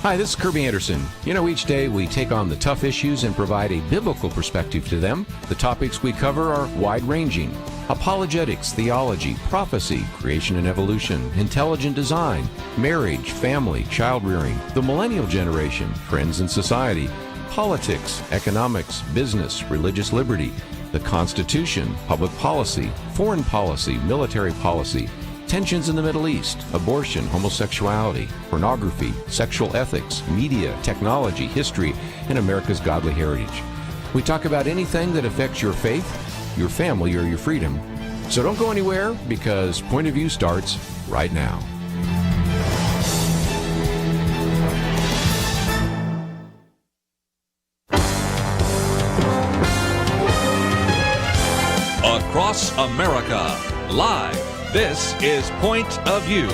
Hi, this is Kerby Anderson. You know, each day we take on the tough issues and provide a biblical perspective to them. The topics we cover are wide-ranging: apologetics, theology, prophecy, creation and evolution, intelligent design, marriage, family, child-rearing, the millennial generation, trends in society, politics, economics, business, religious liberty, the Constitution, public policy, foreign policy, military policy, tensions in the Middle East, abortion, homosexuality, pornography, sexual ethics, media, technology, history, and America's godly heritage. We talk about anything that affects your faith, your family, or your freedom. So don't go anywhere, because Point of View starts right now. Across America, live. This is Point of View.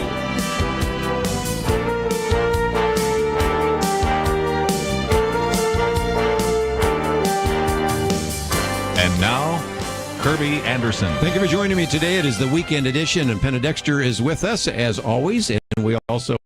And now, Kerby Anderson. Thank you for joining me today. It is the weekend edition, and Penna Dexter is with us, as always. And we also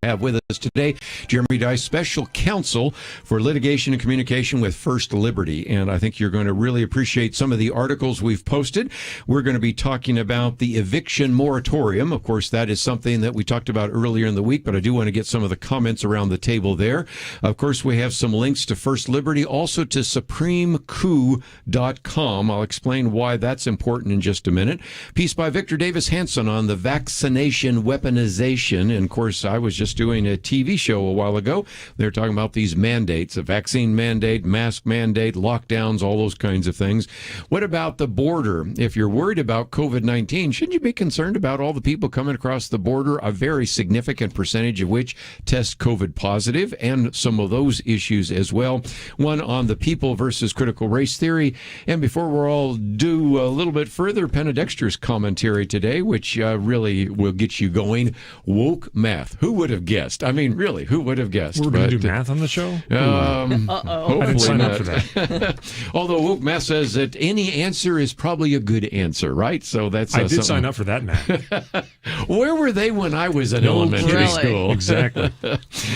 have with us today Jeremy Dice, Special Counsel for Litigation and Communication with First Liberty. And I think you're going to really appreciate some of the articles we've posted. We're going to be talking about the eviction moratorium. Of course, that is something that we talked about earlier in the week, but I do want to get some of the comments around the table there. Of course, we have some links to First Liberty, also to supremecoup.com. I'll explain why that's important in just a minute. Piece by Victor Davis Hanson on the vaccination weaponization. And of course, I was just doing a TV show a while ago. They're talking about these mandates, a vaccine mandate, mask mandate, lockdowns, all those kinds of things. What about the border? If you're worried about COVID-19, shouldn't you be concerned about all the people coming across the border, a very significant percentage of which test COVID positive, and some of those issues as well? One on the people versus critical race theory. And before we're all do a little bit further, Penna Dexter's commentary today, which really will get you going. Woke math. Who would have guessed? I mean, really, who would have guessed? We're going to do math on the show? Hopefully I didn't sign not. up for that. Although woke math says that any answer is probably a good answer, right? So that's I did sign up for that math. Where were they when I was in elementary school? Exactly.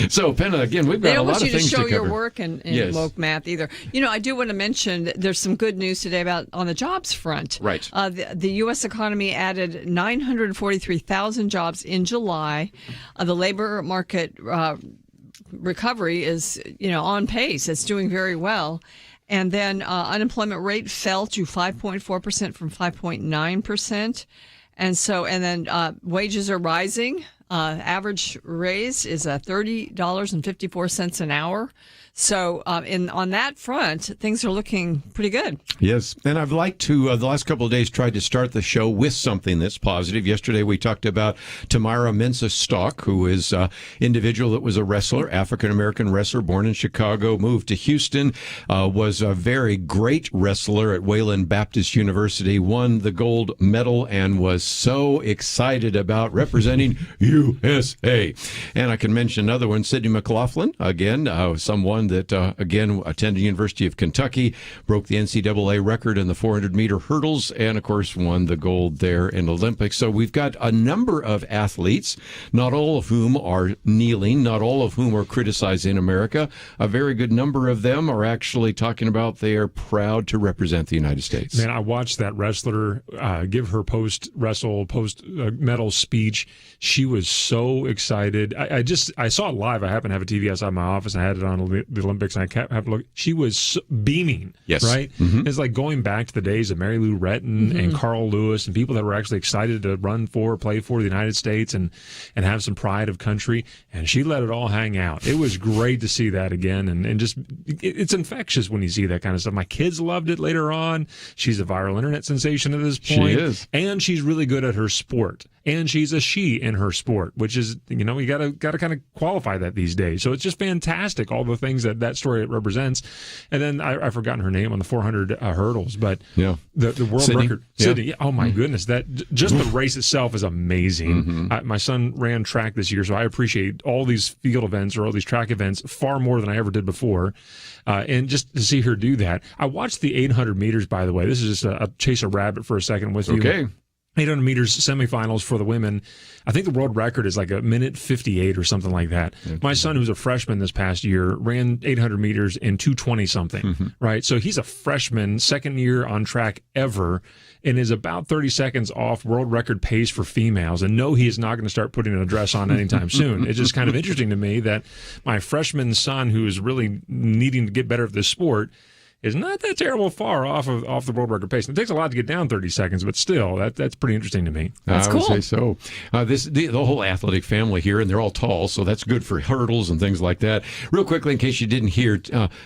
So, Penna, again, we've got a lot of things to cover. They don't want you to show your work in Yes. woke math either. You know, I do want to mention that there's some good news today about on the jobs front. Right. The U.S. economy added 943,000 jobs in July. The labor market recovery is, on pace. It's doing very well. And then unemployment rate fell to 5.4% from 5.9%. And then wages are rising. Average raise is $30.54 an hour. So on that front, things are looking pretty good. Yes, and I've liked to, the last couple of days, tried to start the show with something that's positive. Yesterday we talked about Tamara Mensah Stock, who is an individual that was a wrestler, African-American wrestler, born in Chicago, moved to Houston, was a very great wrestler at Wayland Baptist University, won the gold medal, and was so excited about representing USA. And I can mention another one, Sidney McLaughlin, again, someone that, again, attended the University of Kentucky, broke the NCAA record in the 400-meter hurdles, and, of course, won the gold there in Olympics. So we've got a number of athletes, not all of whom are kneeling, not all of whom are criticizing America. A very good number of them are actually talking about they are proud to represent the United States. Man, I watched that wrestler give her post-medal speech. She was so excited. I saw it live. I happen to have a TV outside my office. I had it on the Olympics, and I kept having to look. She was beaming. Yes. Right? Mm-hmm. It's like going back to the days of Mary Lou Retton and Carl Lewis and people that were actually excited to play for the United States and have some pride of country. And she let it all hang out. It was great to see that again. And just, it's infectious when you see that kind of stuff. My kids loved it later on. She's a viral internet sensation at this point. She is. And she's really good at her sport. And she's a she in her sport, which is, you gotta kind of qualify that these days. So it's just fantastic, all the things that story represents. And then I've forgotten her name on the 400 hurdles, but yeah, the world Sydney. record, Sydney. Yeah. Oh my goodness, that just the race itself is amazing. My son ran track this year, so I appreciate all these field events or all these track events far more than I ever did before. And just to see her do that. I watched the 800 meters, by the way. This is just a chase a rabbit for a second with you. Okay. 800 meters semifinals for the women. I think the world record is like a minute 58 or something like that. My son, who's a freshman this past year, ran 800 meters in 2:20 something, right? So he's a freshman, second year on track ever, and is about 30 seconds off world record pace for females. And no, he is not going to start putting a dress on anytime soon. It's just kind of interesting to me that my freshman son, who is really needing to get better at this sport, is not that terrible far off the world record pace. It takes a lot to get down 30 seconds, but still, that's pretty interesting to me. That's cool. I would say so. The whole athletic family here, and they're all tall, so that's good for hurdles and things like that. Real quickly, in case you didn't hear,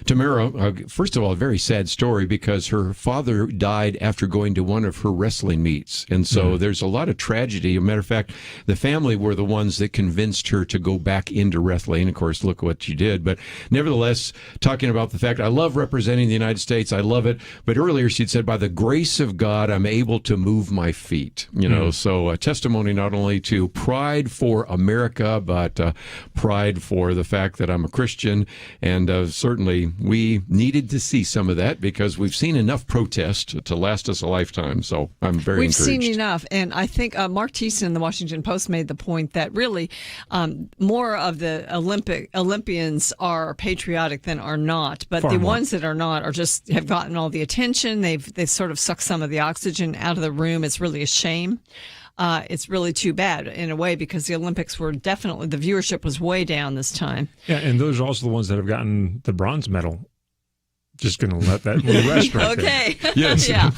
Tamara, first of all, a very sad story because her father died after going to one of her wrestling meets. And so there's a lot of tragedy. As a matter of fact, the family were the ones that convinced her to go back into wrestling. Of course, look what she did. But nevertheless, talking about the fact, I love representing the United States. I love it. But earlier she'd said, by the grace of God, I'm able to move my feet. So a testimony not only to pride for America, but pride for the fact that I'm a Christian. And certainly we needed to see some of that because we've seen enough protest to last us a lifetime. So I'm very encouraged. We've seen enough. And I think Mark Thiessen in the Washington Post made the point that really more of the Olympians are patriotic than are not. But the ones that are not are just have gotten all the attention. They've sort of sucked some of the oxygen out of the room. It's really a shame. It's really too bad in a way because the Olympics were definitely, the viewership was way down this time. Yeah, and those are also the ones that have gotten the bronze medal. Just going to let that rest right okay. there. Yes. Yeah.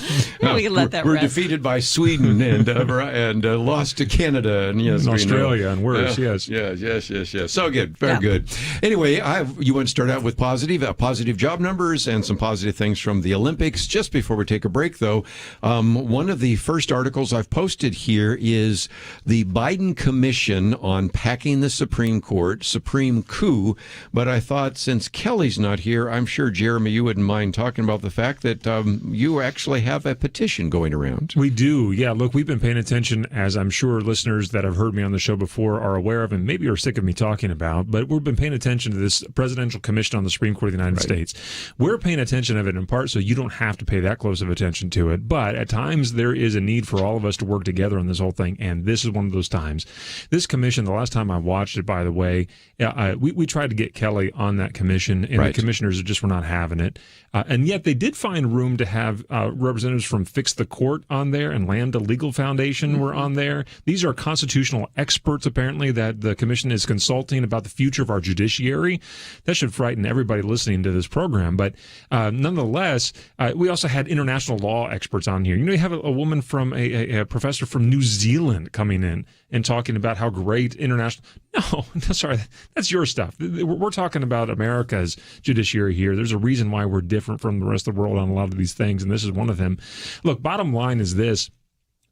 We can let that We're rest. defeated by Sweden and lost to Canada and yes, Australia and worse. Yes. So good. Very good. Anyway, you want to start out with positive job numbers and some positive things from the Olympics. Just before we take a break, though, one of the first articles I've posted here is the Biden Commission on packing the Supreme Court, Supreme coup. But I thought since Kelly's not here, I'm sure, Jeremy, you wouldn't mind talking about the fact that you actually have a petition going around. We do. Yeah, look, we've been paying attention, as I'm sure listeners that have heard me on the show before are aware of and maybe are sick of me talking about, but we've been paying attention to this Presidential Commission on the Supreme Court of the United States. We're paying attention of it in part so you don't have to pay that close of attention to it, but at times there is a need for all of us to work together on this whole thing, and this is one of those times. This commission, the last time I watched it, by the way, we tried to get Kelly on that commission, and the commissioners just were not having it. And yet they did find room to have representatives from Fix the Court on there and Lambda Legal Foundation were on there. These are constitutional experts, apparently, that the commission is consulting about the future of our judiciary. That should frighten everybody listening to this program. But nonetheless, we also had international law experts on here. You have a woman from a professor from New Zealand coming in and talking about how great international... No, sorry, that's your stuff. We're talking about America's judiciary here. There's a reason why we're different from the rest of the world on a lot of these things, and this is one of them. Look, bottom line is this.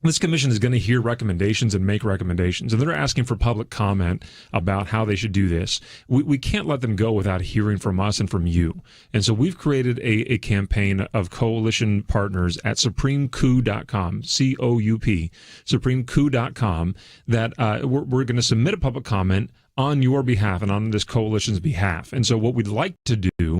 This commission is going to hear recommendations and make recommendations, and they're asking for public comment about how they should do this. We can't let them go without hearing from us and from you. And so we've created a campaign of coalition partners at supremecoup.com, C-O-U-P, supremecoup.com, that we're going to submit a public comment on your behalf and on this coalition's behalf. And so what we'd like to do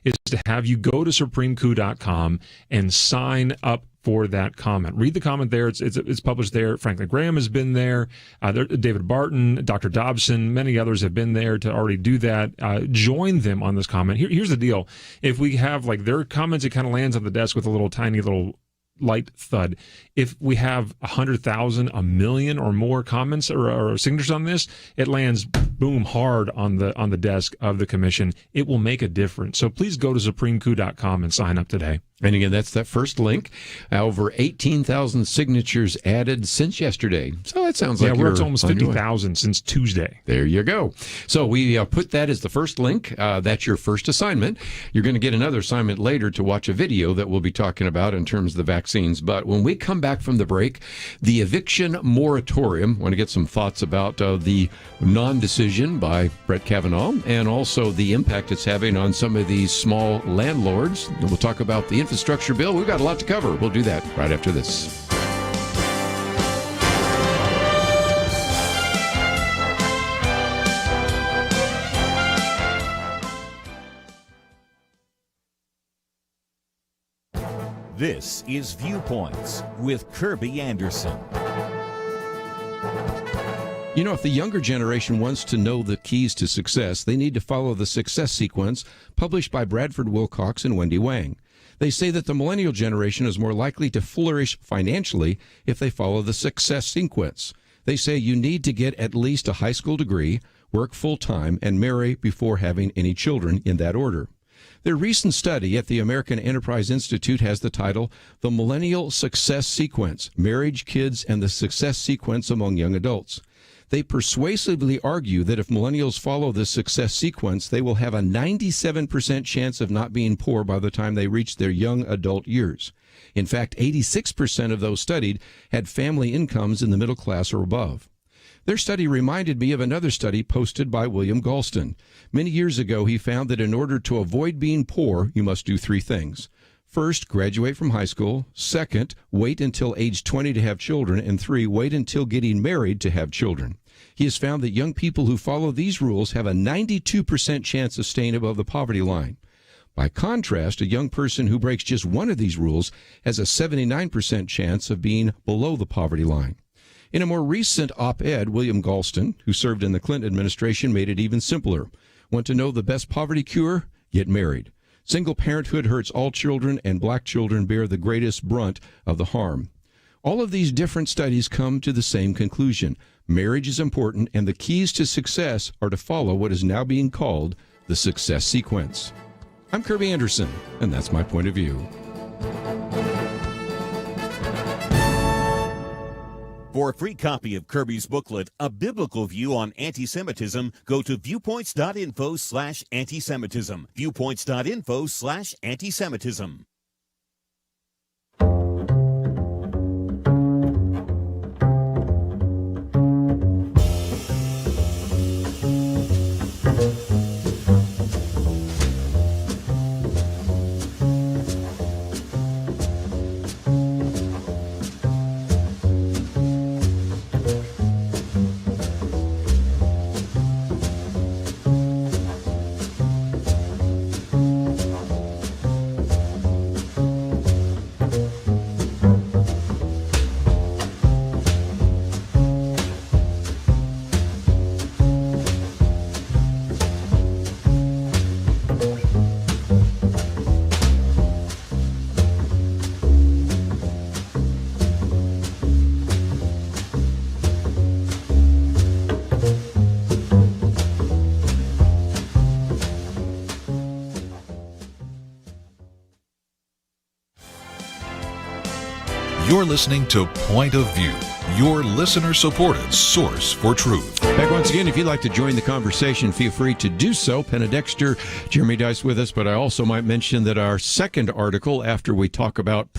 is to have you go to supremecoup.com and sign up for that comment. Read the comment there. It's published there. Franklin Graham has been there. David Barton, Dr. Dobson, many others have been there to already do that. Join them on this comment. Here's the deal. If we have their comments, it kind of lands on the desk with a little tiny little light thud. If we have 100,000, 1 million or more comments or signatures on this, it lands boom hard on the desk of the commission. It will make a difference. So please go to supremecoup.com and sign up today. And again, that's that first link. Over 18,000 signatures added since yesterday. So that sounds like we're at almost 50,000 since Tuesday. There you go. So we put that as the first link. That's your first assignment. You're going to get another assignment later to watch a video that we'll be talking about in terms of the vaccines. But when we come back from the break, the eviction moratorium, I want to get some thoughts about the non-decision by Brett Kavanaugh and also the impact it's having on some of these small landlords. And we'll talk about the infrastructure bill. We've got a lot to cover. We'll do that right after this. This is Viewpoints with Kerby Anderson. You know, if the younger generation wants to know the keys to success, they need to follow the success sequence published by Bradford Wilcox and Wendy Wang. They say that the millennial generation is more likely to flourish financially if they follow the success sequence. They say you need to get at least a high school degree, work full-time, and marry before having any children, in that order. Their recent study at the American Enterprise Institute has the title, The Millennial Success Sequence, Marriage, Kids, and the Success Sequence Among Young Adults. They persuasively argue that if millennials follow this success sequence, they will have a 97% chance of not being poor by the time they reach their young adult years. In fact, 86% of those studied had family incomes in the middle class or above. Their study reminded me of another study posted by William Galston. Many years ago, he found that in order to avoid being poor, you must do three things. First, graduate from high school. Second, wait until age 20 to have children. And 3, wait until getting married to have children. He has found that young people who follow these rules have a 92% chance of staying above the poverty line. By contrast, a young person who breaks just one of these rules has a 79% chance of being below the poverty line. In a more recent op-ed, William Galston, who served in the Clinton administration, made it even simpler. Want to know the best poverty cure? Get married. Single parenthood hurts all children, and black children bear the greatest brunt of the harm. All of these different studies come to the same conclusion. Marriage is important, and the keys to success are to follow what is now being called the success sequence. I'm Kerby Anderson, and that's my point of view. For a free copy of Kerby's booklet, A Biblical View on Anti-Semitism, go to viewpoints.info/anti-Semitism. Viewpoints.info/anti-Semitism. You're listening to Point of View, your listener-supported source for truth. Back once again, if you'd like to join the conversation, feel free to do so. Penna, Dexter, Jeremy Dice with us, but I also might mention that our second article, after we talk about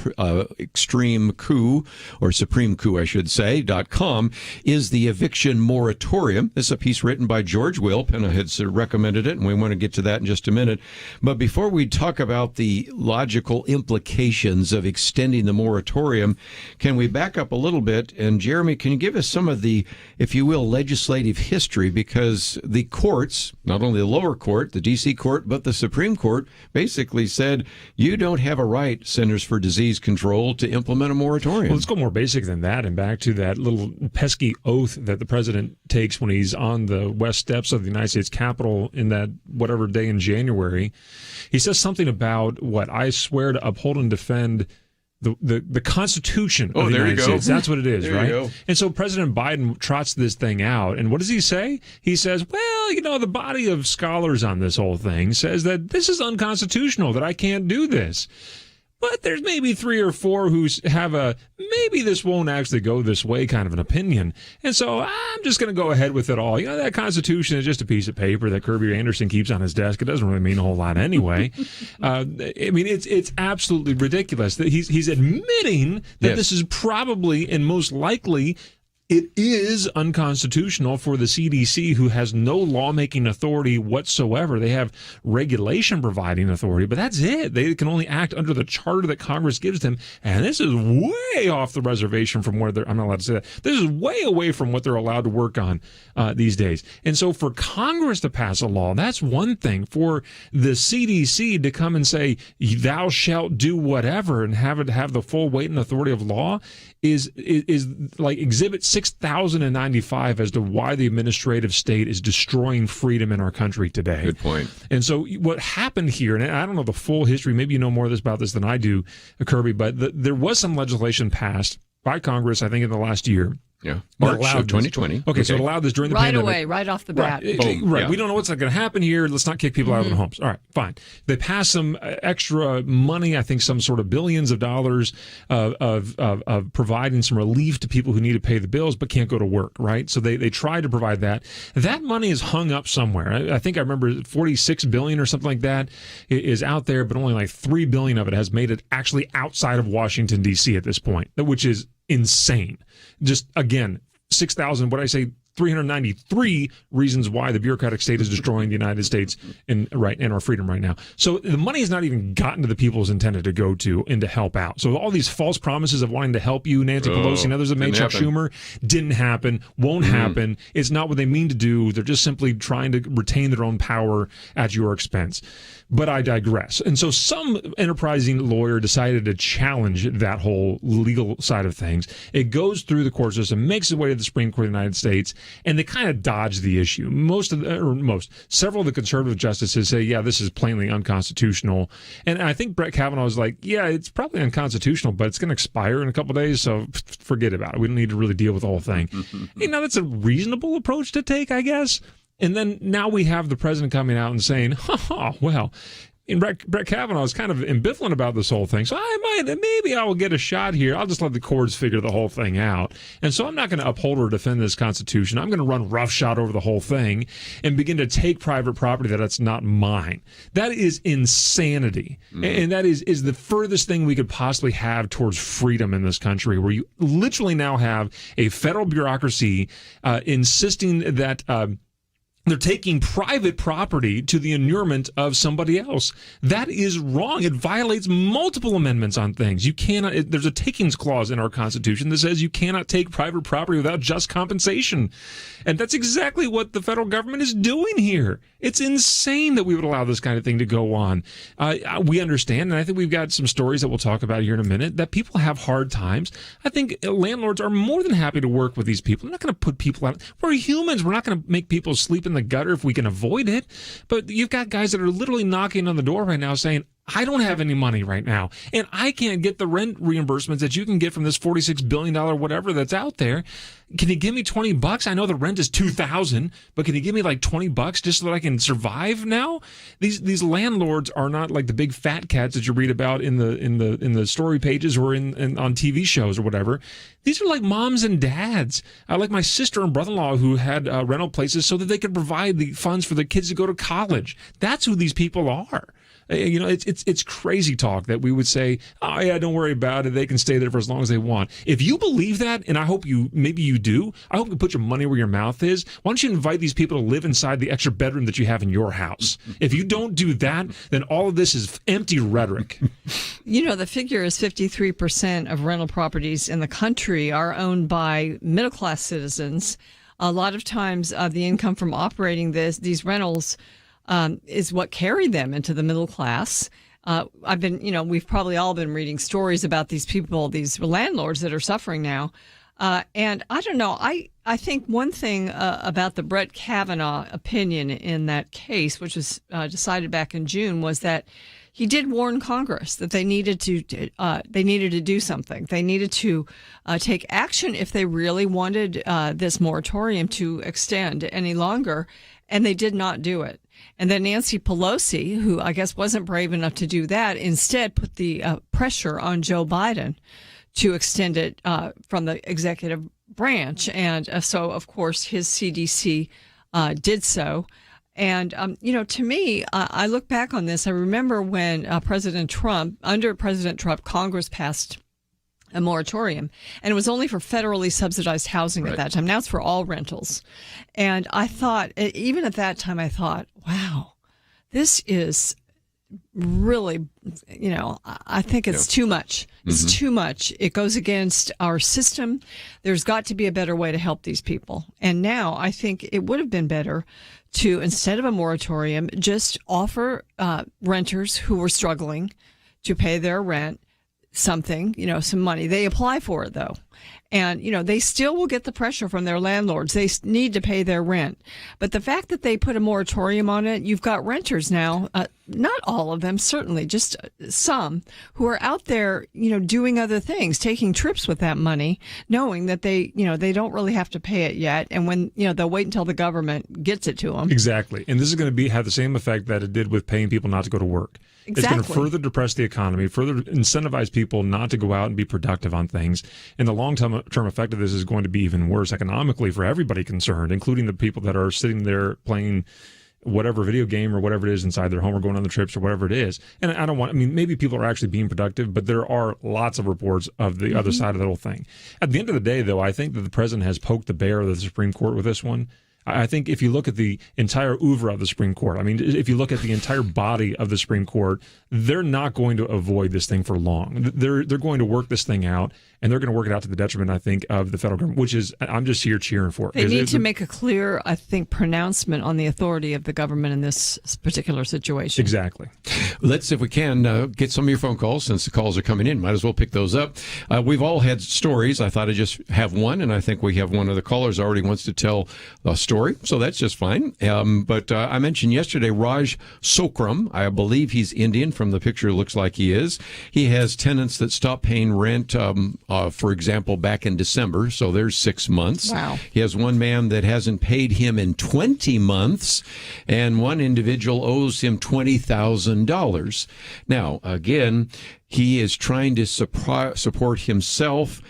extreme coup, or supreme coup, I should say, .com, is the eviction moratorium. This is a piece written by George Will. Penna had recommended it, and we want to get to that in just a minute. But before we talk about the logical implications of extending the moratorium, can we back up a little bit? And Jeremy, can you give us some of the, if you will, legislative history? Because the courts, not only the lower court, the D.C. court, but the Supreme Court basically said you don't have a right, Centers for Disease Control, to implement a moratorium. Well, let's go more basic than that and back to that little pesky oath that the president takes when he's on the west steps of the United States Capitol in that whatever day in January. He says something about what I swear to uphold and defend the Constitution of the United States. That's what it is, right? And so President Biden trots this thing out. And what does he say? He says, well, you know, the body of scholars on this whole thing says that this is unconstitutional, that I can't do this. But there's maybe 3 or 4 who have a, maybe this won't actually go this way kind of an opinion. And so I'm just going to go ahead with it all. You know, that Constitution is just a piece of paper that Kerby Anderson keeps on his desk. It doesn't really mean a whole lot anyway. I mean, it's absolutely ridiculous that he's admitting that this is probably and most likely it is unconstitutional for the CDC, who has no lawmaking authority whatsoever. They have regulation providing authority, but that's it. They can only act under the charter that Congress gives them. And this is way off the reservation from where I'm not allowed to say that. This is way away from what they're allowed to work on these days. And so for Congress to pass a law, that's one thing. For the CDC to come and say, thou shalt do whatever, and have it have the full weight and authority of law is like Exhibit 6095 as to why the administrative state is destroying freedom in our country today. Good point. And so what happened here, and I don't know the full history, maybe you know more about this than I do, Kirby, but there was some legislation passed by Congress, I think, in the last year. Yeah, March of 2020. Okay, so it allowed this during the right pandemic. away, right off the bat. Right. Yeah. We don't know what's going to happen here. Let's not kick people out of their homes. All right, fine. They passed some extra money, I think some sort of billions of dollars of providing some relief to people who need to pay the bills but can't go to work, right? So they tried to provide that. That money is hung up somewhere. I think I remember $46 billion or something like that is out there, but only like $3 billion of it has made it actually outside of Washington, D.C. at this point, which is insane. Just, again, 393 reasons why the bureaucratic state is destroying the United States and our freedom right now. So the money has not even gotten to the people it's intended to go to and to help out. So all these false promises of wanting to help you, Nancy Pelosi and others have made, Chuck Schumer, didn't happen, won't happen. It's not what they mean to do. They're just simply trying to retain their own power at your expense. But I digress. And so some enterprising lawyer decided to challenge that whole legal side of things. It goes through the court system, makes its way to the Supreme Court of the United States, and they kind of dodge the issue. Several of the conservative justices say, yeah, this is plainly unconstitutional. And I think Brett Kavanaugh was like, yeah, it's probably unconstitutional, but it's going to expire in a couple of days, so forget about it. We don't need to really deal with the whole thing. That's a reasonable approach to take, I guess. And then now we have the president coming out and saying, well, and Brett Kavanaugh is kind of ambivalent about this whole thing. So maybe I will get a shot here. I'll just let the courts figure the whole thing out. And so I'm not going to uphold or defend this Constitution. I'm going to run roughshod over the whole thing and begin to take private property that's not mine. That is insanity. And that is the furthest thing we could possibly have towards freedom in this country, where you literally now have a federal bureaucracy insisting that they're taking private property to the inurement of somebody else. That is wrong. It violates multiple amendments on things. You cannot. There's a takings clause in our Constitution that says you cannot take private property without just compensation. And that's exactly what the federal government is doing here. It's insane that we would allow this kind of thing to go on. We understand, and I think we've got some stories that we'll talk about here in a minute, that people have hard times. I think landlords are more than happy to work with these people. I'm not going to put people out. We're humans. We're not going to make people sleep in the gutter if we can avoid it. But you've got guys that are literally knocking on the door right now saying, I don't have any money right now, and I can't get the rent reimbursements that you can get from this $46 billion whatever that's out there. Can you give me $20? I know the rent is $2,000, but can you give me like $20 just so that I can survive now? These landlords are not like the big fat cats that you read about in the story pages or in on TV shows or whatever. These are like moms and dads, like my sister and brother-in-law who had rental places so that they could provide the funds for the kids to go to college. That's who these people are. It's crazy talk that we would say, oh yeah, don't worry about it. They can stay there for as long as they want. If you believe that, and I hope maybe you do, I hope you put your money where your mouth is. Why don't you invite these people to live inside the extra bedroom that you have in your house? If you don't do that, then all of this is empty rhetoric. The figure is 53% of rental properties in the country are owned by middle-class citizens. A lot of times the income from operating these rentals is what carried them into the middle class. We've probably all been reading stories about these people, these landlords that are suffering now. And I don't know, I think one thing about the Brett Kavanaugh opinion in that case, which was decided back in June, was that he did warn Congress that they needed to do something. They needed to take action if they really wanted this moratorium to extend any longer, and they did not do it. And then Nancy Pelosi, who I guess wasn't brave enough to do that, instead put the pressure on Joe Biden to extend it from the executive branch. And so, of course, his CDC did so. And, to me, I look back on this. I remember when under President Trump, Congress passed a moratorium, and it was only for federally subsidized housing at that time. Now it's for all rentals. And I thought, even at that time, I thought, wow, this is really, I think it's too much. It's too much. It goes against our system. There's got to be a better way to help these people. And now I think it would have been better to, instead of a moratorium, just offer renters who were struggling to pay their rent something, some money. They apply for it, though. And, they still will get the pressure from their landlords. They need to pay their rent. But the fact that they put a moratorium on it, you've got renters now, not all of them, certainly, just some, who are out there, doing other things, taking trips with that money, knowing that they don't really have to pay it yet. And when, they'll wait until the government gets it to them. Exactly. And this is going to have the same effect that it did with paying people not to go to work. Exactly. It's going to further depress the economy, further incentivize people not to go out and be productive on things. And the long-term effect of this is going to be even worse economically for everybody concerned, including the people that are sitting there playing whatever video game or whatever it is inside their home or going on the trips or whatever it is. And maybe people are actually being productive, but there are lots of reports of the other side of the whole thing. At the end of the day, though, I think that the president has poked the bear of the Supreme Court with this one. I think if you look at the entire oeuvre of the Supreme Court, if you look at the entire body of the Supreme Court, they're not going to avoid this thing for long. They're going to work this thing out, and they're going to work it out to the detriment, I think, of the federal government, which is, I'm just here cheering for it. They need to make a clear, I think, pronouncement on the authority of the government in this particular situation. Exactly. Let's, if we can, get some of your phone calls since the calls are coming in. Might as well pick those up. We've all had stories. I thought I'd just have one, and I think we have one of the callers already wants to tell a story, so that's just fine. But I mentioned yesterday Raj Sokram. I believe he's Indian. From the picture, it looks like he is. He has tenants that stop paying rent, for example, back in December, so there's 6 months. Wow. He has one man that hasn't paid him in 20 months, and one individual owes him $20,000. Now, again, he is trying to support himself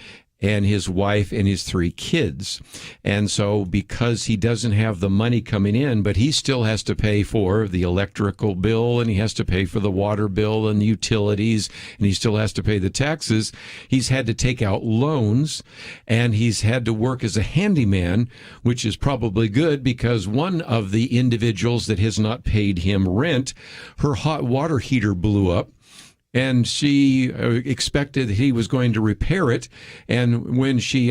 and his wife and his 3 kids. And so because he doesn't have the money coming in, but he still has to pay for the electrical bill, and he has to pay for the water bill and the utilities, and he still has to pay the taxes, he's had to take out loans, and he's had to work as a handyman, which is probably good because one of the individuals that has not paid him rent, her hot water heater blew up. And she expected that he was going to repair it. And when she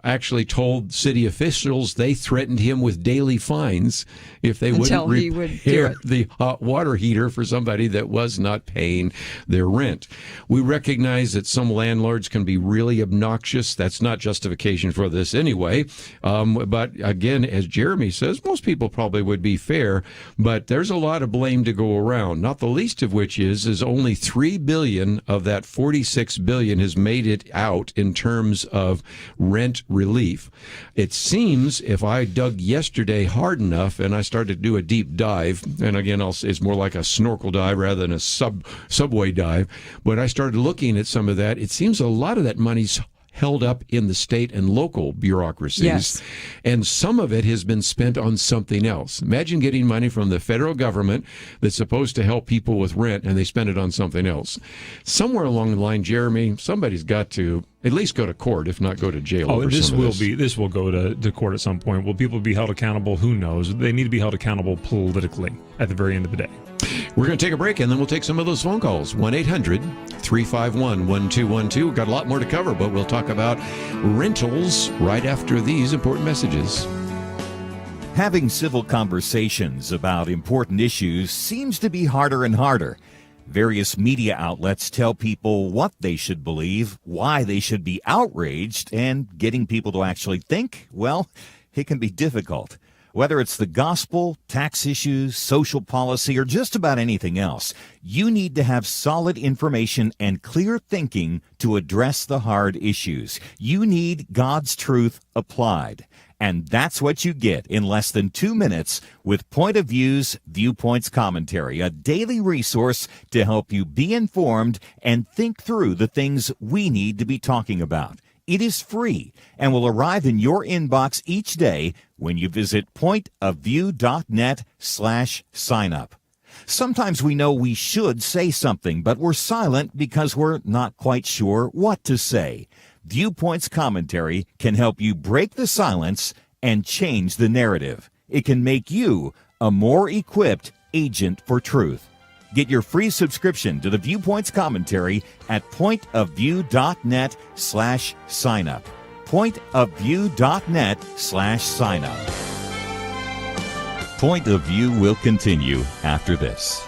actually told city officials, they threatened him with daily fines if they wouldn't repair the hot water heater for somebody that was not paying their rent. We recognize that some landlords can be really obnoxious. That's not justification for this anyway. But again, as Jeremy says, most people probably would be fair, but there's a lot of blame to go around, not the least of which is only $3 billion of that $46 billion has made it out in terms of rent relief. It seems, if I dug yesterday hard enough and I started to do a deep dive, and again, it's more like a snorkel dive rather than a subway dive, but I started looking at some of that, it seems a lot of that money's held up in the state and local bureaucracies. Yes. And some of it has been spent on something else. Imagine getting money from the federal government that's supposed to help people with rent, and they spend it on something else. Somewhere along the line, Jeremy, somebody's got to at least go to court, if not go to jail. This will go to court at some point. Will people be held accountable? Who knows? They need to be held accountable politically at the very end of the day. We're going to take a break, and then we'll take some of those phone calls. 1-800-351-1212. We've got a lot more to cover, but we'll talk about rentals right after these important messages. Having civil conversations about important issues seems to be harder and harder. Various media outlets tell people what they should believe, why they should be outraged, and getting people to actually think, well, it can be difficult. Whether it's the gospel, tax issues, social policy, or just about anything else, you need to have solid information and clear thinking to address the hard issues. You need God's truth applied. And that's what you get in less than 2 minutes with Point of View's Viewpoints Commentary, a daily resource to help you be informed and think through the things we need to be talking about. It is free and will arrive in your inbox each day when you visit pointofview.net/sign up. Sometimes we know we should say something, but we're silent because we're not quite sure what to say. Viewpoints Commentary can help you break the silence and change the narrative. It can make you a more equipped agent for truth. Get your free subscription to the Viewpoints Commentary at pointofview.net/signup. pointofview.net/signup. Point of View will continue after this.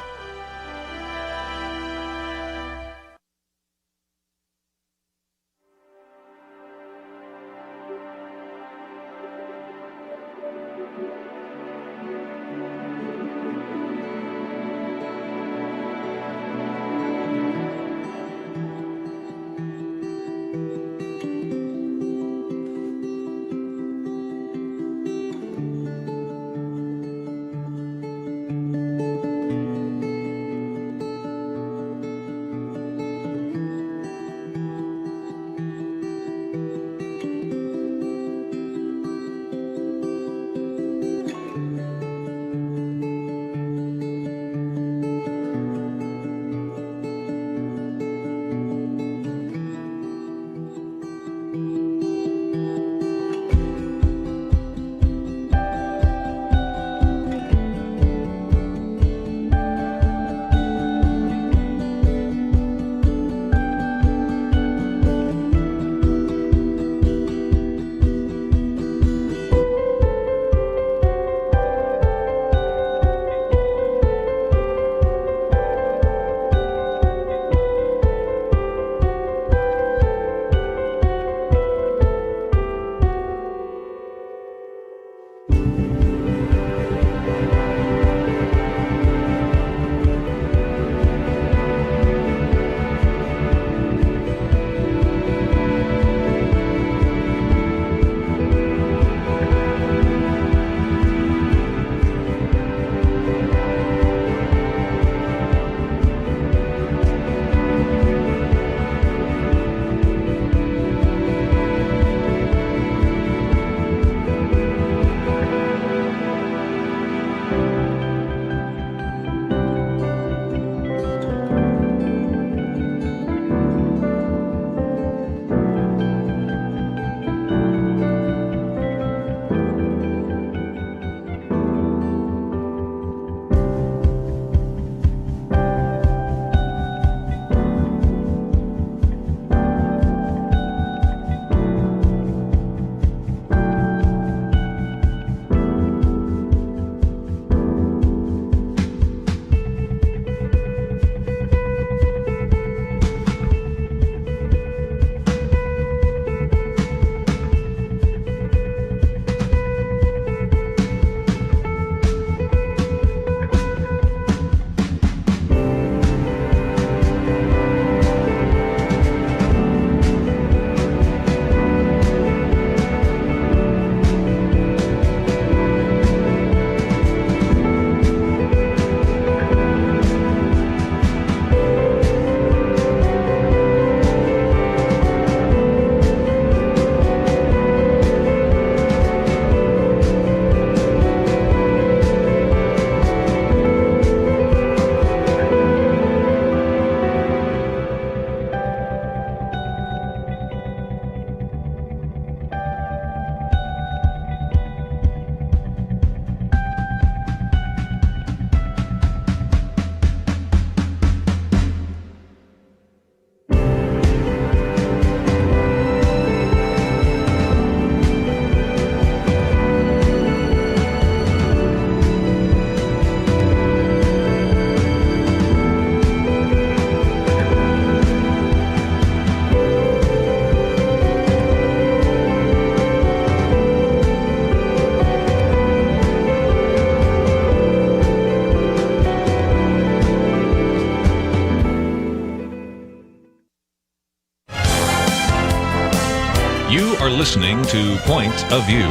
You are listening to Point of View.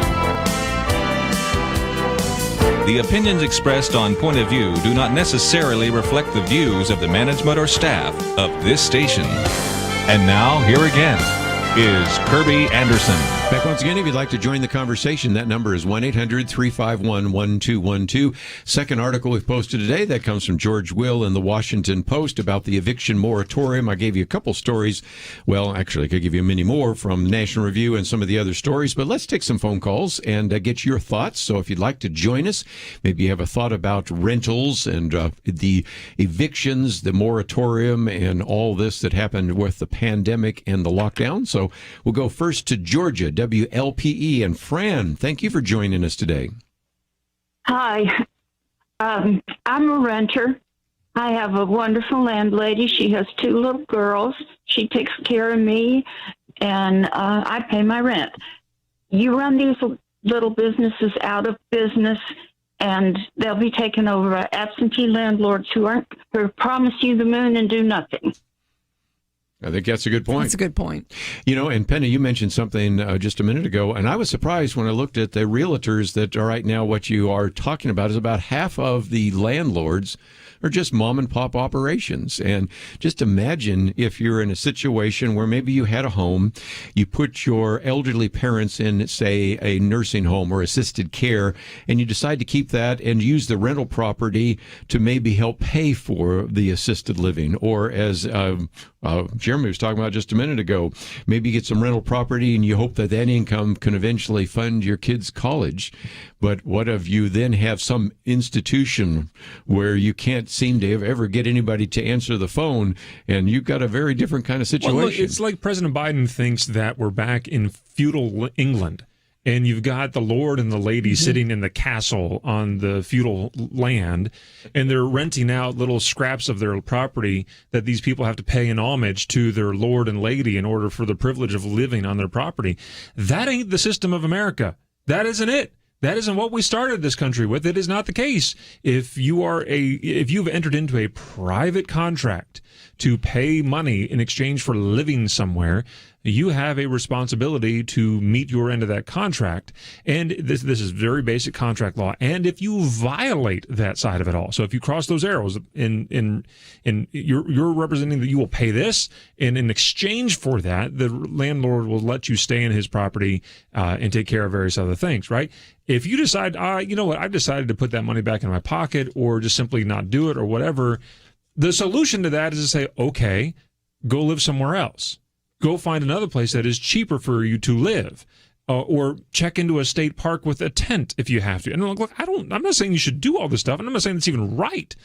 The opinions expressed on Point of View do not necessarily reflect the views of the management or staff of this station. And now, here again, is Kerby Anderson. Back once again, if you'd like to join the conversation, that number is 1-800-351-1212. Second article we've posted today, that comes from George Will in the Washington Post about the eviction moratorium. I gave you a couple stories. Well, actually, I could give you many more from National Review and some of the other stories, but let's take some phone calls and get your thoughts. So if you'd like to join us, maybe you have a thought about rentals and the evictions, the moratorium, and all this that happened with the pandemic and the lockdown. So we'll go first to Georgia, WLPE. And Fran, thank you for joining us today. Hi. I'm a renter. I have a wonderful landlady. She has 2 little girls. She takes care of me, and I pay my rent. You run these little businesses out of business, and they'll be taken over by absentee landlords who promise you the moon and do nothing. I think that's a good point. That's a good point. You know, and Penna, you mentioned something just a minute ago, and I was surprised when I looked at the realtors that are right now, what you are talking about is about half of the landlords are just mom and pop operations. And just imagine if you're in a situation where maybe you had a home, you put your elderly parents in, say, a nursing home or assisted care, and you decide to keep that and use the rental property to maybe help pay for the assisted living. Or as Jeremy was talking about just a minute ago, maybe you get some rental property and you hope that that income can eventually fund your kids' college. But what if you then have some institution where you can't seem to ever get anybody to answer the phone, and you've got a very different kind of situation? Well, look, it's like President Biden thinks that we're back in feudal England, and you've got the lord and the lady sitting in the castle on the feudal land, and they're renting out little scraps of their property that these people have to pay in homage to their lord and lady in order for the privilege of living on their property. That ain't the system of America. That isn't it. That isn't what we started this country with. It is not the case. If you've entered into a private contract to pay money in exchange for living somewhere, you have a responsibility to meet your end of that contract. And this is very basic contract law. And if you violate that side of it all, so if you cross those arrows in you're representing that you will pay this, and in exchange for that, the landlord will let you stay in his property and take care of various other things, right? If you decide, you know what, I've decided to put that money back in my pocket, or just simply not do it or whatever, the solution to that is to say, okay, go live somewhere else. Go find another place that is cheaper for you to live, or check into a state park with a tent if you have to. And look, I'm not saying you should do all this stuff, and I'm not saying it's even right,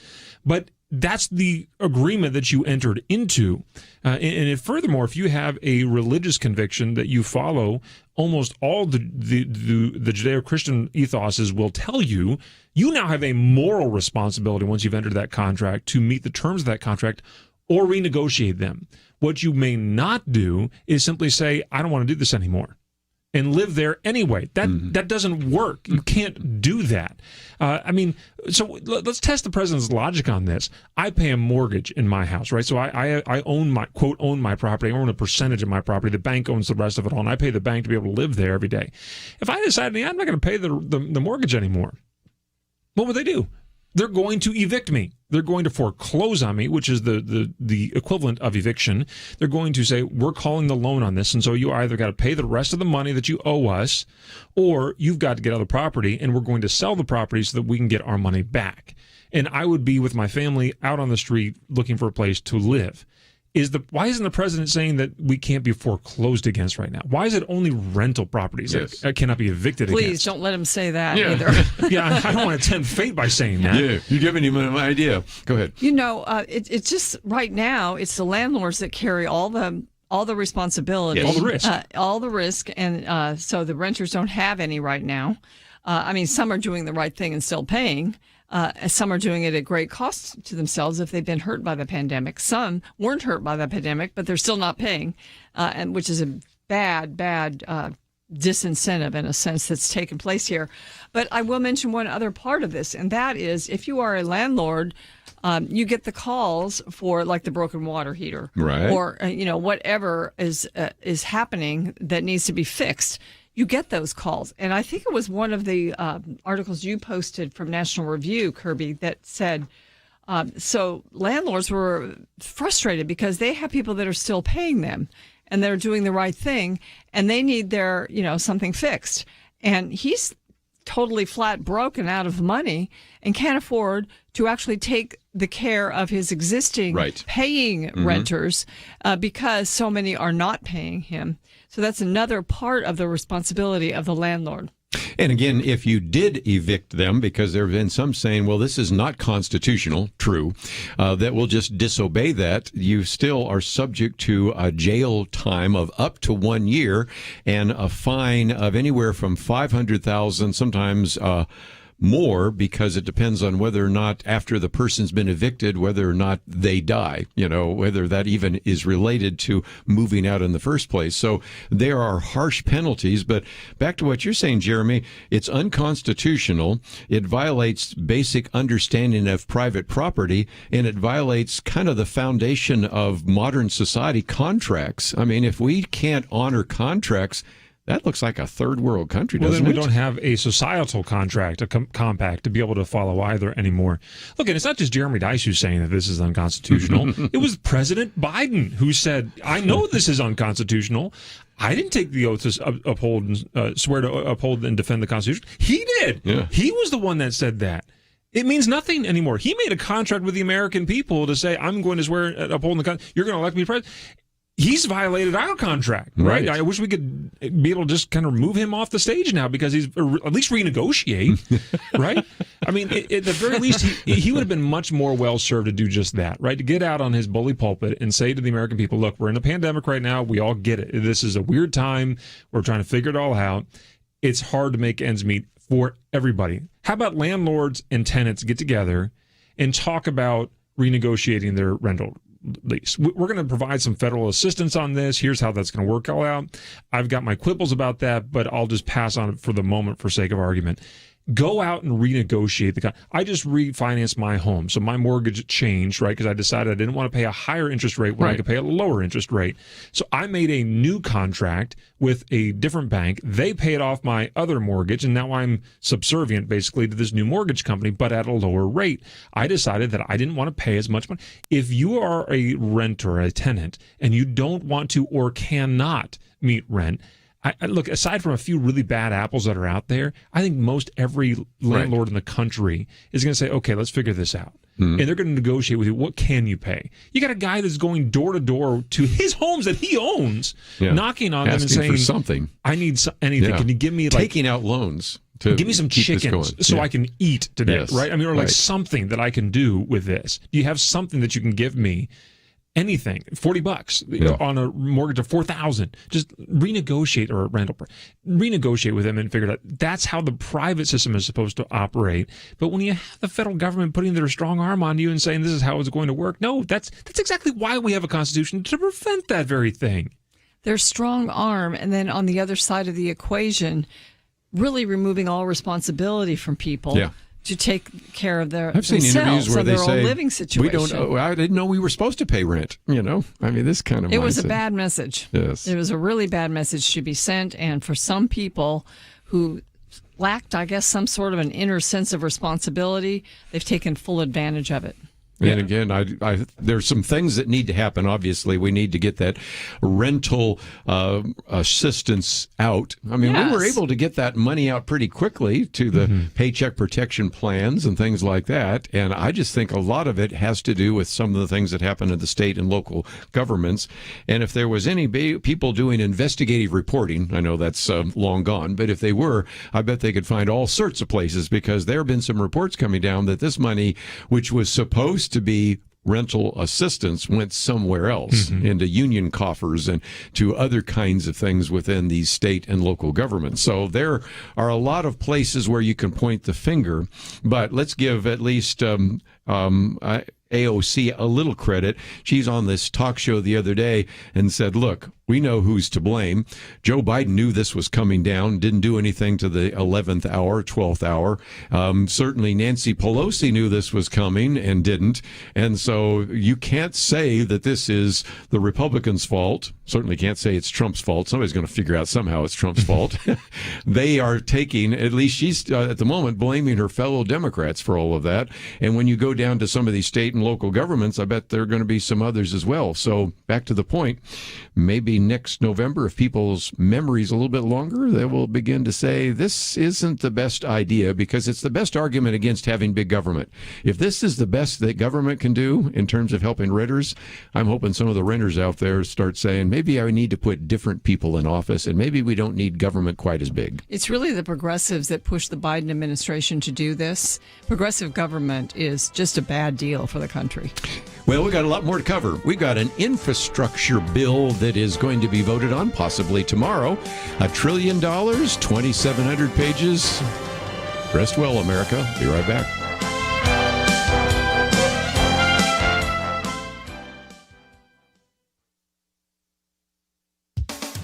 but that's the agreement that you entered into. And furthermore, if you have a religious conviction that you follow, almost all the Judeo-Christian ethoses will tell you, you now have a moral responsibility once you've entered that contract to meet the terms of that contract or renegotiate them. What you may not do is simply say, I don't want to do this anymore, and live there anyway. That doesn't work. You can't do that. So let's test the president's logic on this. I pay a mortgage in my house, right? So I own my, quote, own my property. I own a percentage of my property. The bank owns the rest of it all, and I pay the bank to be able to live there every day. If I decide, I'm not going to pay the mortgage anymore, what would they do? They're going to evict me. They're going to foreclose on me, which is the equivalent of eviction. They're going to say, we're calling the loan on this, and so you either got to pay the rest of the money that you owe us, or you've got to get out of the property, and we're going to sell the property so that we can get our money back. And I would be with my family out on the street looking for a place to live. Why isn't the president saying that we can't be foreclosed against right now? Why is it only rental properties that cannot be evicted against? Please don't let him say that either. Yeah, I don't want to tempt fate by saying that. Yeah, you're giving him an idea. Go ahead. You know, it's just right now, it's the landlords that carry all the responsibility, all the risk, and so the renters don't have any right now. Some are doing the right thing and still paying. Some are doing it at great cost to themselves if they've been hurt by the pandemic. Some weren't hurt by the pandemic, but they're still not paying, and which is a bad disincentive in a sense that's taken place here. But I will mention one other part of this, and that is if you are a landlord, you get the calls for like the broken water heater, right? Or whatever is happening that needs to be fixed. You get those calls. And I think it was one of the articles you posted from National Review, Kerby, that said, so landlords were frustrated because they have people that are still paying them. and they're doing the right thing, and they need their, something fixed. And he's totally flat broken out of money and can't afford to actually take the care of his existing paying renters because so many are not paying him. So that's another part of the responsibility of the landlord. And again, if you did evict them, because there have been some saying, well, this is not constitutional, true, that will just disobey that, you still are subject to a jail time of up to 1 year and a fine of anywhere from $500,000, sometimes more, because it depends on whether or not, after the person's been evicted, whether or not they die, whether that even is related to moving out in the first place. So there are harsh penalties. But back to what you're saying, Jeremy, it's unconstitutional. It violates basic understanding of private property, and it violates kind of the foundation of modern society, contracts. I mean, if we can't honor contracts, that looks like a third world country, doesn't it? Well, then we don't have a societal contract, a compact to be able to follow either anymore. Look, and it's not just Jeremy Dice who's saying that this is unconstitutional. It was President Biden who said, I know this is unconstitutional. I didn't take the oath to uphold and swear to uphold and defend the Constitution. He did. Yeah. He was the one that said that. It means nothing anymore. He made a contract with the American people to say, I'm going to swear upholding the Constitution. You're going to elect me president. He's violated our contract, right? I wish we could be able to just kind of remove him off the stage now, because he's at least renegotiate, right? I mean, at the very least, he would have been much more well-served to do just that, right? To get out on his bully pulpit and say to the American people, look, we're in a pandemic right now. We all get it. This is a weird time. We're trying to figure it all out. It's hard to make ends meet for everybody. How about landlords and tenants get together and talk about renegotiating their rental lease? We're going to provide some federal assistance on this. Here's how that's going to work all out. I've got my quibbles about that, but I'll just pass on it for the moment for sake of argument. Go out and renegotiate I just refinanced my home, so my mortgage changed, right? Because I decided I didn't want to pay a higher interest rate when I could pay a lower interest rate. So I made a new contract with a different bank. They paid off my other mortgage, and now I'm subservient basically to this new mortgage company, but at a lower rate. I decided that I didn't want to pay as much money. If you are a renter, a tenant, and you don't want to or cannot meet rent, look, aside from a few really bad apples that are out there, I think most every landlord in the country is going to say, okay, let's figure this out. And they're going to negotiate with you. What can you pay? You got a guy that's going door to door to his homes that he owns, knocking on them and saying, for something. I need anything. Can you give me taking out loans? Give me some chickens so I can eat today, right? I mean, or like something that I can do with this. Do you have something that you can give me? Anything, $40 on a mortgage of $4,000. Just renegotiate, or a rental, renegotiate with them and figure it out. That's how the private system is supposed to operate. But when you have the federal government putting their strong arm on you and saying this is how it's going to work, no, that's exactly why we have a constitution, to prevent that very thing. Their strong arm, and then on the other side of the equation, really removing all responsibility from people. Yeah. To take care of I've seen interviews where they say, living situation. I didn't know we were supposed to pay rent. I mean, this kind of It was a bad message. Yes. It was a really bad message to be sent. And for some people who lacked, I guess, some sort of an inner sense of responsibility, they've taken full advantage of it. And again, there's some things that need to happen. Obviously, we need to get that rental assistance out. I mean, we were able to get that money out pretty quickly to the paycheck protection plans and things like that. And I just think a lot of it has to do with some of the things that happen in the state and local governments. And if there was any people doing investigative reporting, I know that's long gone, but if they were, I bet they could find all sorts of places, because there have been some reports coming down that this money, which was supposed to be rental assistance, went somewhere else, into union coffers and to other kinds of things within these state and local governments. So there are a lot of places where you can point the finger, but let's give at least AOC a little credit. She's on this talk show the other day and said, look, we know who's to blame. Joe Biden knew this was coming down, didn't do anything to the 11th hour, 12th hour. Certainly Nancy Pelosi knew this was coming and didn't. And so you can't say that this is the Republicans' fault. Certainly can't say it's Trump's fault. Somebody's going to figure out somehow it's Trump's fault. They are taking, at least she's at the moment, blaming her fellow Democrats for all of that. And when you go down to some of these state and local governments, I bet there are going to be some others as well. So back to the point, maybe maybe next November, if people's memory's a little bit longer, they will begin to say this isn't the best idea because it's the best argument against having big government. If this is the best that government can do in terms of helping renters, I'm hoping some of the renters out there start saying maybe I need to put different people in office and maybe we don't need government quite as big. It's really the progressives that pushed the Biden administration to do this. Progressive government is just a bad deal for the country. Well, we got a lot more to cover. We got an infrastructure bill that is going to be voted on possibly tomorrow. $1 trillion, 2,700 pages. Rest well, America. Be right back.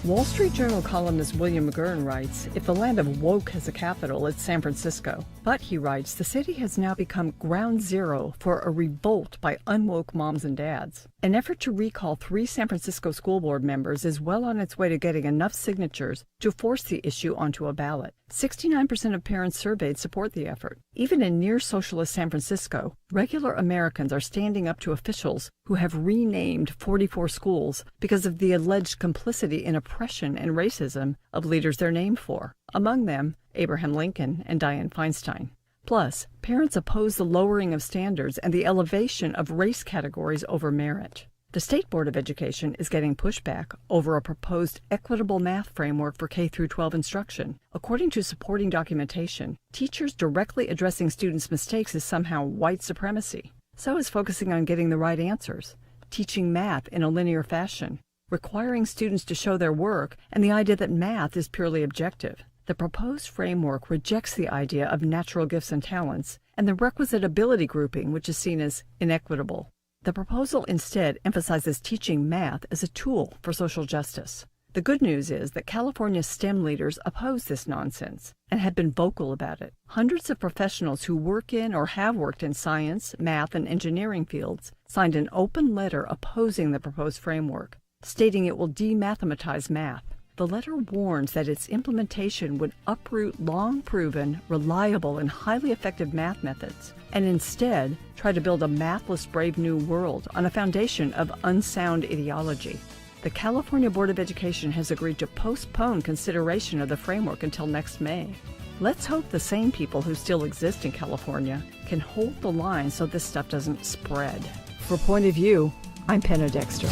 Wall Street Journal columnist William McGurn writes, if the land of woke has a capital, it's San Francisco. But, he writes, the city has now become ground zero for a revolt by unwoke moms and dads. An effort to recall 3 San Francisco school board members is well on its way to getting enough signatures to force the issue onto a ballot. 69% of parents surveyed support the effort. Even in near-socialist San Francisco, regular Americans are standing up to officials who have renamed 44 schools because of the alleged complicity in oppression and racism of leaders they're named for. Among them, Abraham Lincoln and Dianne Feinstein. Plus, parents oppose the lowering of standards and the elevation of race categories over merit. The State Board of Education is getting pushback over a proposed equitable math framework for K-12 instruction. According to supporting documentation, teachers directly addressing students' mistakes is somehow white supremacy. So is focusing on getting the right answers, teaching math in a linear fashion, requiring students to show their work, and the idea that math is purely objective. The proposed framework rejects the idea of natural gifts and talents and the requisite ability grouping, which is seen as inequitable. The proposal instead emphasizes teaching math as a tool for social justice. The good news is that California's STEM leaders oppose this nonsense and have been vocal about it. Hundreds of professionals who work in or have worked in science, math, and engineering fields signed an open letter opposing the proposed framework, stating it will demathematize math. The letter warns that its implementation would uproot long-proven, reliable, and highly effective math methods, and instead try to build a mathless brave new world on a foundation of unsound ideology. The California Board of Education has agreed to postpone consideration of the framework until next May. Let's hope the same people who still exist in California can hold the line so this stuff doesn't spread. For Point of View, I'm Penna Dexter.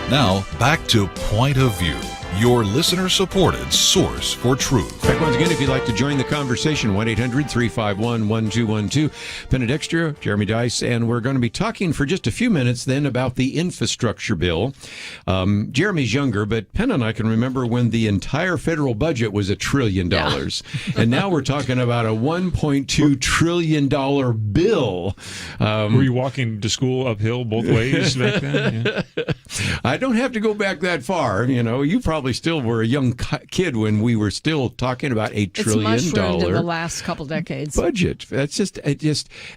Now, back to Point of View, your listener-supported source for truth. Back once again, if you'd like to join the conversation, 1-800-351-1212. Penna Dexter, Jeremy Dice, and we're going to be talking for just a few minutes then about the infrastructure bill. Jeremy's younger, but Penna and I can remember when the entire federal budget was $1 trillion. Yeah. And now we're talking about a $1.2 trillion bill. Were you walking to school uphill both ways back then? Yeah. I don't have to go back that far. You know, you probably still were a young kid when we were still talking about $1 trillion it's mushroomed in the last couple decades. Budget. That's just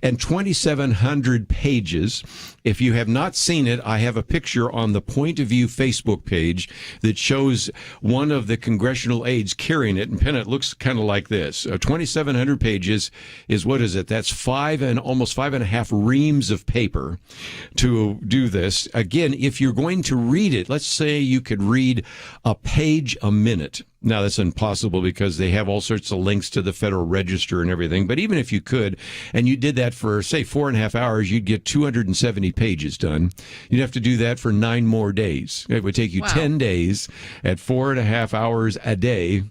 and 2,700 pages. If you have not seen it, I have a picture on the Point of View Facebook page that shows one of the congressional aides carrying it, and Penna, it looks kind of like this. 2,700 pages is, what is it? That's almost 5.5 reams of paper to do this. Again, if you're going to read it, let's say you could read a page a minute. Now, that's impossible because they have all sorts of links to the Federal Register and everything. But even if you could, and you did that for, say, 4.5 hours, you'd get 270 pages done. You'd have to do that for 9 more days. It would take you 10 days at 4.5 hours a day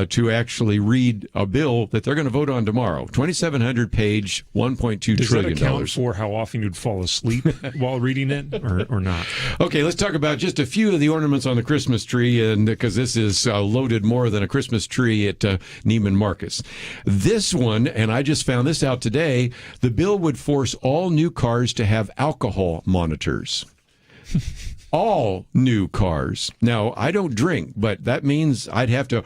to actually read a bill that they're going to vote on tomorrow. 2,700 page, $1.2 trillion. Does that account for how often you'd fall asleep while reading it or not? Okay, let's talk about just a few of the ornaments on the Christmas tree, and because this is loaded more than a Christmas tree at Neiman Marcus. This one, and I just found this out today, the bill would force all new cars to have alcohol monitors. All new cars. Now, I don't drink, but that means I'd have to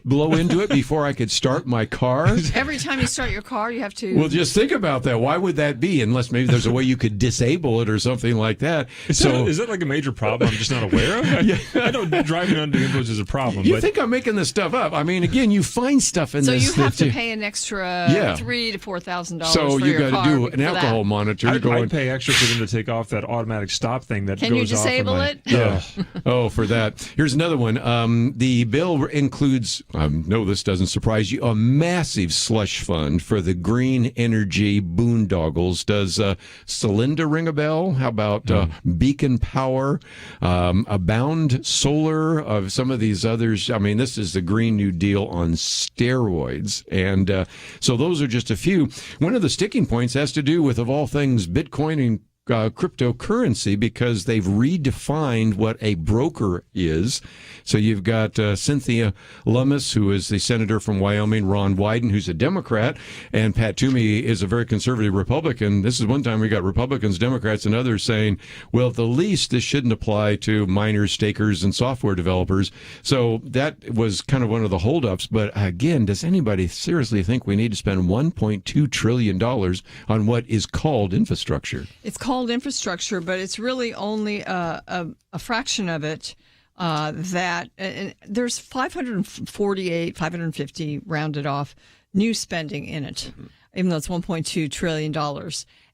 blow into it before I could start my car. Every time you start your car, you have to... Well, just think about that. Why would that be? Unless maybe there's a way you could disable it or something like that. Is that like a major problem I'm just not aware of? I know driving under the influence is a problem. You think I'm making this stuff up. I mean, again, you find stuff in so this. So you have to pay an extra $3,000 to $4,000 so for you your got to do an alcohol monitor. I'd pay extra for them to take off that automatic stop thing that Can goes you disable off. it? Yeah. Oh, for that. Here's another one. The bill includes, no, this doesn't surprise you, a massive slush fund for the green energy boondoggles. Does Celinda ring a bell? How about Beacon Power, Abound Solar, some of these others? I mean, this is the Green New Deal on steroids. And so those are just a few. One of the sticking points has to do with, of all things, Bitcoin and cryptocurrency, because they've redefined what a broker is. So you've got Cynthia Lummis, who is the senator from Wyoming, Ron Wyden, who's a Democrat, and Pat Toomey is a very conservative Republican. This is one time we got Republicans, Democrats, and others saying, well, at the least, this shouldn't apply to miners, stakers, and software developers. So that was kind of one of the holdups. But again, does anybody seriously think we need to spend $1.2 trillion on what is called infrastructure? It's called infrastructure, but it's really only a fraction of it. There's 550 rounded off new spending in it, even though it's $1.2 trillion.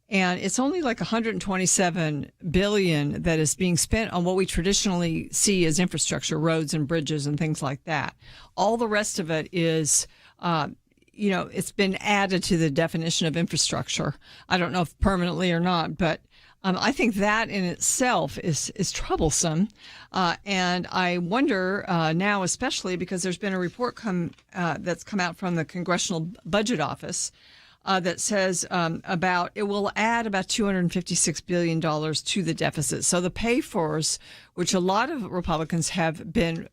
And it's only like $127 billion that is being spent on what we traditionally see as infrastructure, roads and bridges and things like that. All the rest of it is, it's been added to the definition of infrastructure. I don't know if permanently or not, but I think that in itself is troublesome. And I wonder now, especially because there's been a report that's come out from the Congressional Budget Office that says it will add about $256 billion to the deficit. So the pay-fors, which a lot of Republicans have been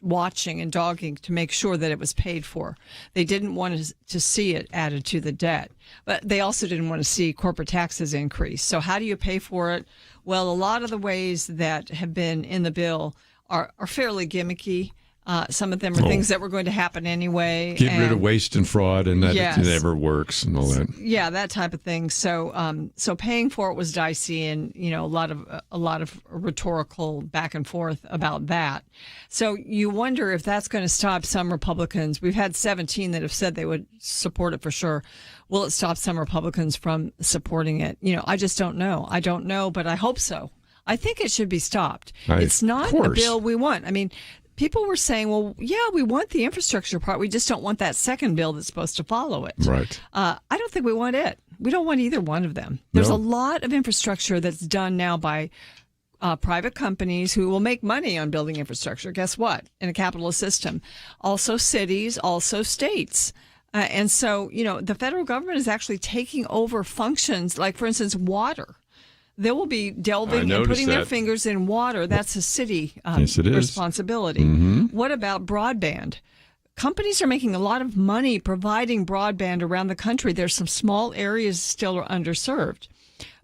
watching and dogging to make sure that it was paid for. They didn't want to see it added to the debt, but they also didn't want to see corporate taxes increase. So how do you pay for it? Well, a lot of the ways that have been in the bill are fairly gimmicky. Some of them are things that were going to happen anyway. Get rid of waste and fraud, and that yes. never works, and all that. Yeah, that type of thing. So, so paying for it was dicey, and a lot of rhetorical back and forth about that. So you wonder if that's going to stop some Republicans. We've had 17 that have said they would support it for sure. Will it stop some Republicans from supporting it? I just don't know. I don't know, but I hope so. I think it should be stopped. It's not a bill we want. I mean, people were saying, well, yeah, we want the infrastructure part. We just don't want that second bill that's supposed to follow it. Right. I don't think we want it. We don't want either one of them. There's a lot of infrastructure that's done now by private companies who will make money on building infrastructure. Guess what? In a capitalist system. Also cities, also states. And so, the federal government is actually taking over functions like, for instance, water. They will be delving and putting their fingers in water. That's a city responsibility. Mm-hmm. What about broadband? Companies are making a lot of money providing broadband around the country. There's some small areas still are underserved.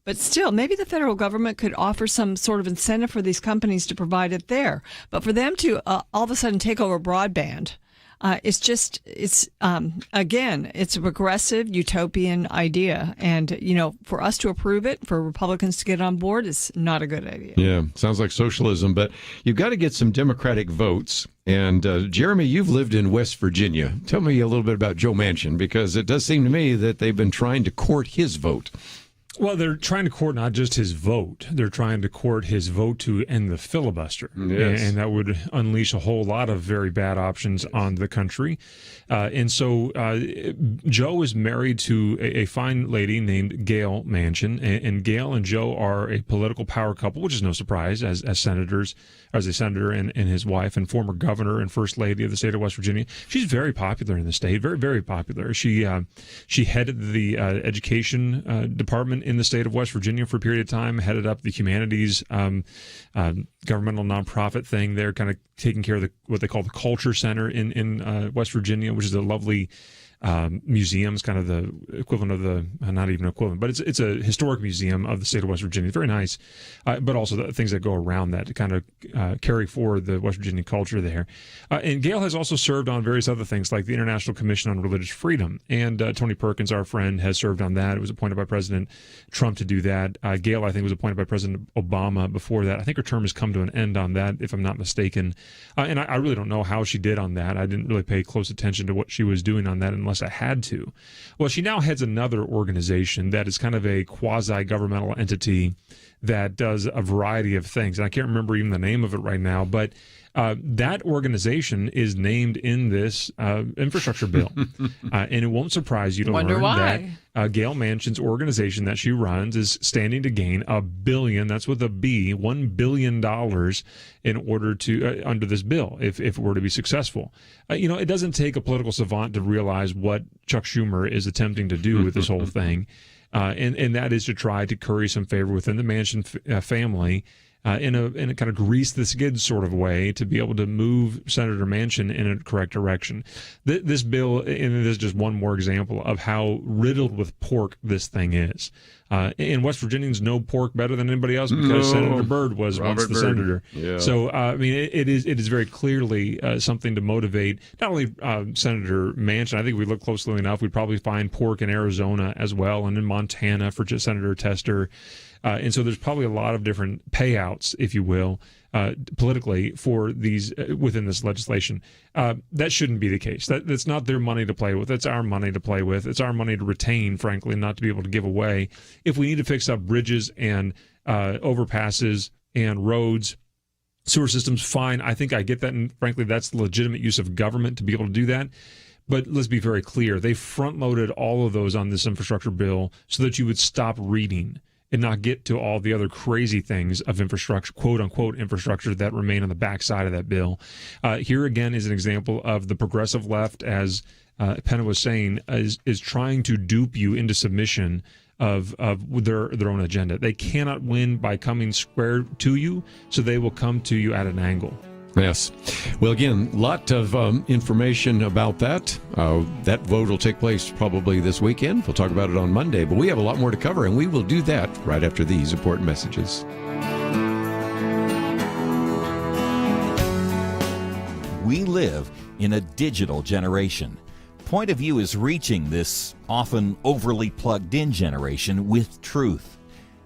But still, maybe the federal government could offer some sort of incentive for these companies to provide it there. But for them to all of a sudden take over broadband, it's a progressive utopian idea. And, for us to approve it, for Republicans to get on board, is not a good idea. Yeah, sounds like socialism, but you've got to get some Democratic votes. And Jeremy, you've lived in West Virginia. Tell me a little bit about Joe Manchin, because it does seem to me that they've been trying to court his vote. Well, they're trying to court not just his vote. They're trying to court his vote to end the filibuster. Yes. And that would unleash a whole lot of very bad options on the country. And so Joe is married to a fine lady named Gail Manchin. And Gail and Joe are a political power couple, which is no surprise, as senators, as a senator and his wife and former governor and first lady of the state of West Virginia. She's very popular in the state, very, very popular. She headed the education department in the state of West Virginia for a period of time, headed up the humanities governmental nonprofit thing. They're kind of taking care of what they call the Culture Center in West Virginia, which is a lovely museums, kind of the equivalent of the, not even equivalent, but it's a historic museum of the state of West Virginia. Very nice, but also the things that go around that to kind of carry forward the West Virginia culture there. And Gail has also served on various other things like the International Commission on Religious Freedom. And Tony Perkins, our friend, has served on that. It was appointed by President Trump to do that. Gail, I think, was appointed by President Obama before that. I think her term has come to an end on that, if I'm not mistaken. And I really don't know how she did on that. I didn't really pay close attention to what she was doing on that unless I had to. Well, she now heads another organization that is kind of a quasi-governmental entity that does a variety of things. And I can't remember even the name of it right now, but that organization is named in this infrastructure bill. And it won't surprise you to Wonder learn why. that Gail Manchin's organization that she runs is standing to gain $1 billion, that's with a B, $1 billion in order to, under this bill, if it were to be successful. It doesn't take a political savant to realize what Chuck Schumer is attempting to do with this whole thing. And that is to try to curry some favor within the Manchin family in a kind of grease the skids sort of way to be able to move Senator Manchin in a correct direction. This bill, and this is just one more example of how riddled with pork this thing is. And West Virginians know pork better than anybody else because Senator Byrd was once the senator. Yeah. So, it is very clearly something to motivate not only Senator Manchin. I think if we look closely enough, we'd probably find pork in Arizona as well, and in Montana for Senator Tester. And so there's probably a lot of different payouts, if you will, politically for these within this legislation. That shouldn't be the case. That's not their money to play with. That's our money to play with. It's our money to retain, frankly, not to be able to give away. If we need to fix up bridges and overpasses and roads, sewer systems, fine. I think I get that. And frankly, that's the legitimate use of government to be able to do that. But let's be very clear. They front-loaded all of those on this infrastructure bill so that you would stop reading and not get to all the other crazy things of infrastructure, quote-unquote infrastructure, that remain on the backside of that bill. Here again is an example of the progressive left, as Penna was saying, is trying to dupe you into submission of their own agenda. They cannot win by coming square to you, so they will come to you at an angle. Yes. Well, again, a lot of information about that. That vote will take place probably this weekend. We'll talk about it on Monday, but we have a lot more to cover, and we will do that right after these important messages. We live in a digital generation. Point of View is reaching this often overly plugged-in generation with truth.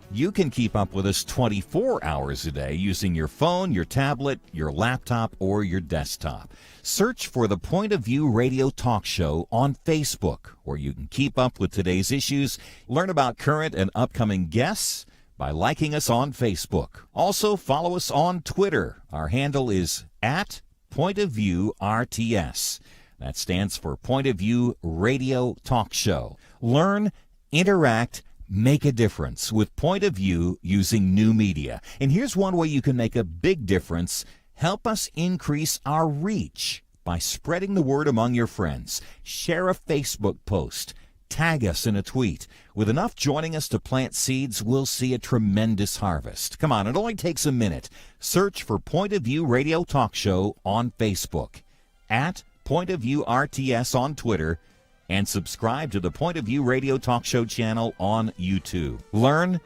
You can keep up with us 24 hours a day using your phone, your tablet, your laptop, or your desktop. Search for the Point of View Radio Talk Show on Facebook, where you can keep up with today's issues, learn about current and upcoming guests by liking us on Facebook. Also, follow us on Twitter. Our handle is @PointOfViewRTS. That stands for Point of View Radio Talk Show. Learn, interact, make a difference with Point of View using new media. And here's one way you can make a big difference. Help us increase our reach by spreading the word among your friends. Share a Facebook post. Tag us in a tweet. With enough joining us to plant seeds, we'll see a tremendous harvest. Come on, it only takes a minute. Search for Point of View Radio Talk Show on Facebook, @PointOfViewRTS on Twitter, and subscribe to the Point of View Radio Talk Show channel on YouTube. Learn,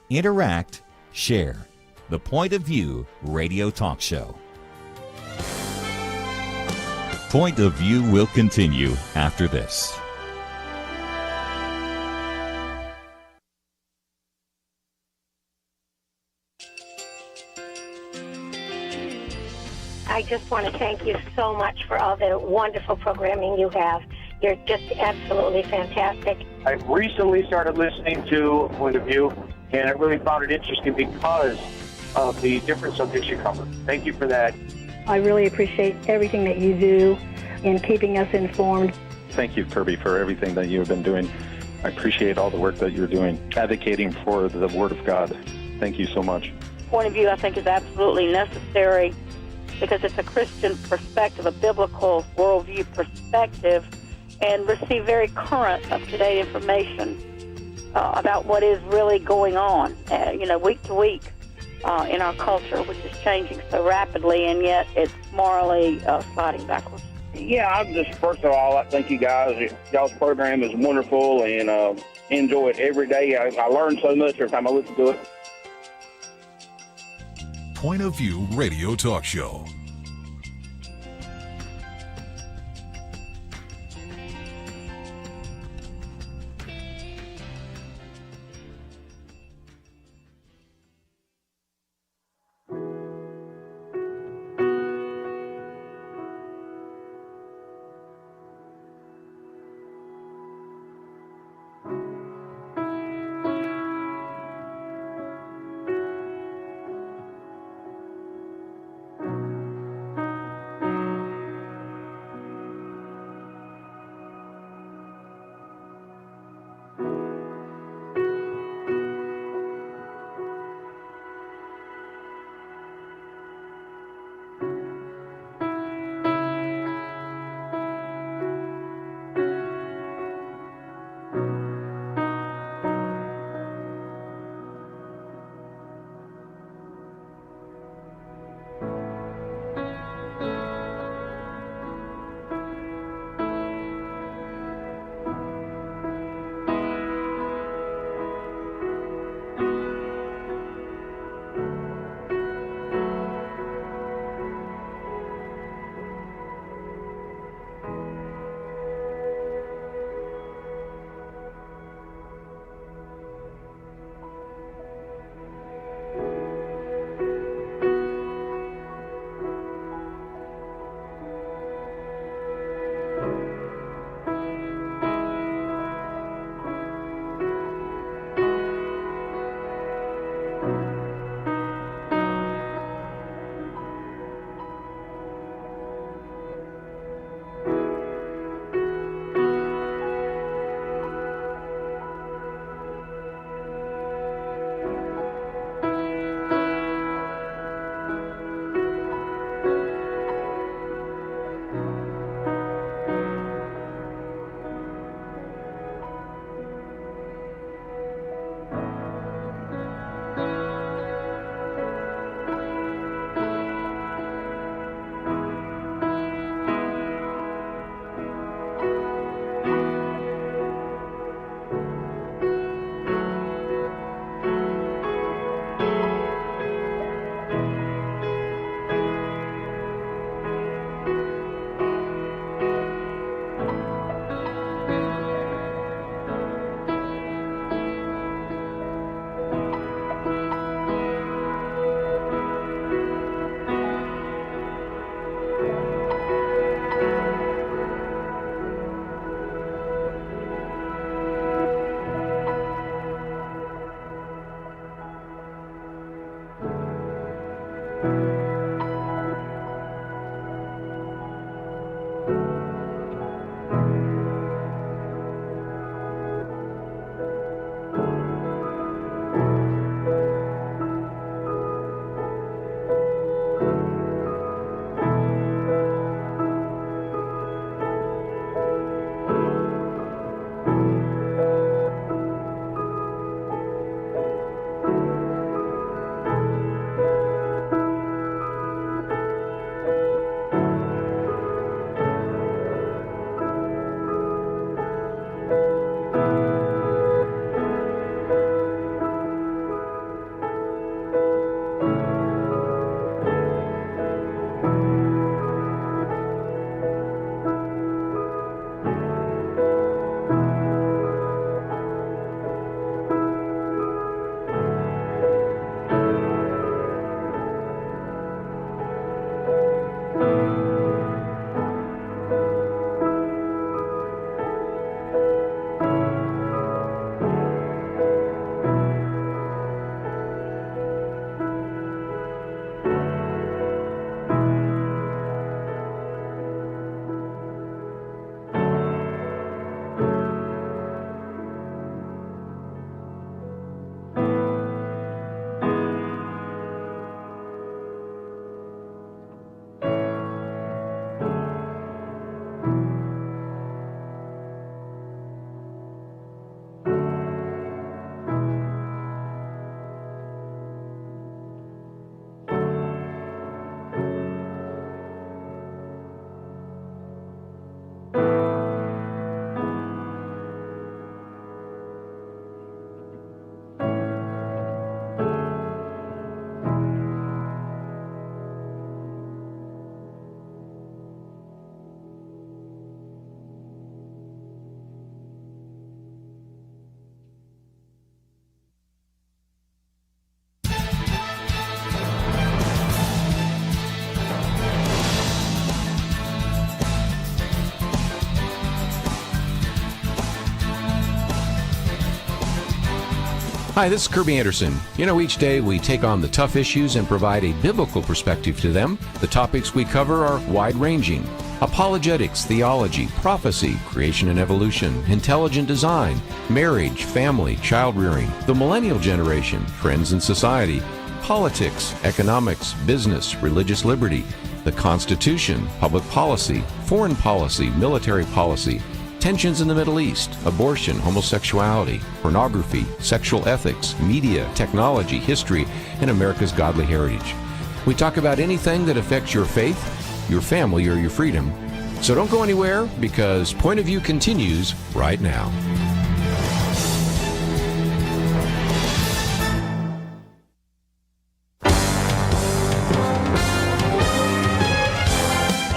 interact, share. The Point of View Radio Talk Show. Point of View will continue after this. I just want to thank you so much for all the wonderful programming you have. You're just absolutely fantastic. I recently started listening to Point of View, and I really found it interesting because of the different subjects you cover. Thank you for that. I really appreciate everything that you do in keeping us informed. Thank you, Kerby, for everything that you have been doing. I appreciate all the work that you're doing, advocating for the Word of God. Thank you so much. Point of View, I think, is absolutely necessary because it's a Christian perspective, a biblical worldview perspective, and receive very current, up-to-date information about what is really going on, week to week in our culture, which is changing so rapidly, and yet it's morally sliding backwards. Yeah, first of all, I thank you guys. Y'all's program is wonderful, and enjoy it every day. I learn so much every time I listen to it. Point of View Radio Talk Show. Hi, this is Kerby Anderson. Each day we take on the tough issues and provide a biblical perspective to them. The topics we cover are wide-ranging. Apologetics, theology, prophecy, creation and evolution, intelligent design, marriage, family, child-rearing, the millennial generation, trends in society, politics, economics, business, religious liberty, the Constitution, public policy, foreign policy, military policy, tensions in the Middle East, abortion, homosexuality, pornography, sexual ethics, media, technology, history, and America's godly heritage. We talk about anything that affects your faith, your family, or your freedom. So don't go anywhere, because Point of View continues right now.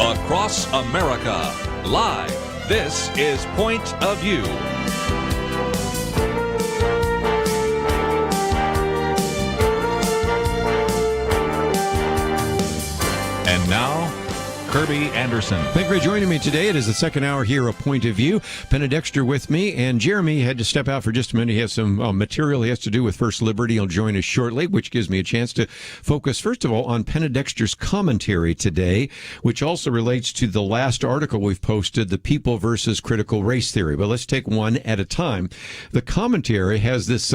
Across America, live. This is Point of View. And now, Kerby Anderson. Thank you for joining me today. It is the second hour here of Point of View. Penna, Dexter with me, and Jeremy had to step out for just a minute. He has some material he has to do with First Liberty. He'll join us shortly, which gives me a chance to focus, first of all, on Penna Dexter's commentary today, which also relates to the last article we've posted, The People versus Critical Race Theory. But let's take one at a time. The commentary has this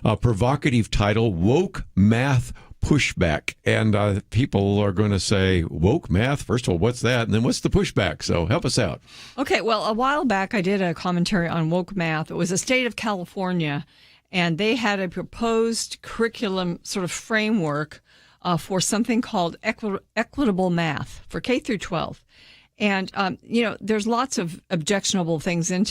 provocative title, Woke Math Pushback. And people are going to say, woke math? First of all, what's that? And then what's the pushback? So help us out. Okay, well, a while back I did a commentary on woke math. It was the state of California, and they had a proposed curriculum sort of framework for something called equitable math for K through 12. And, there's lots of objectionable things in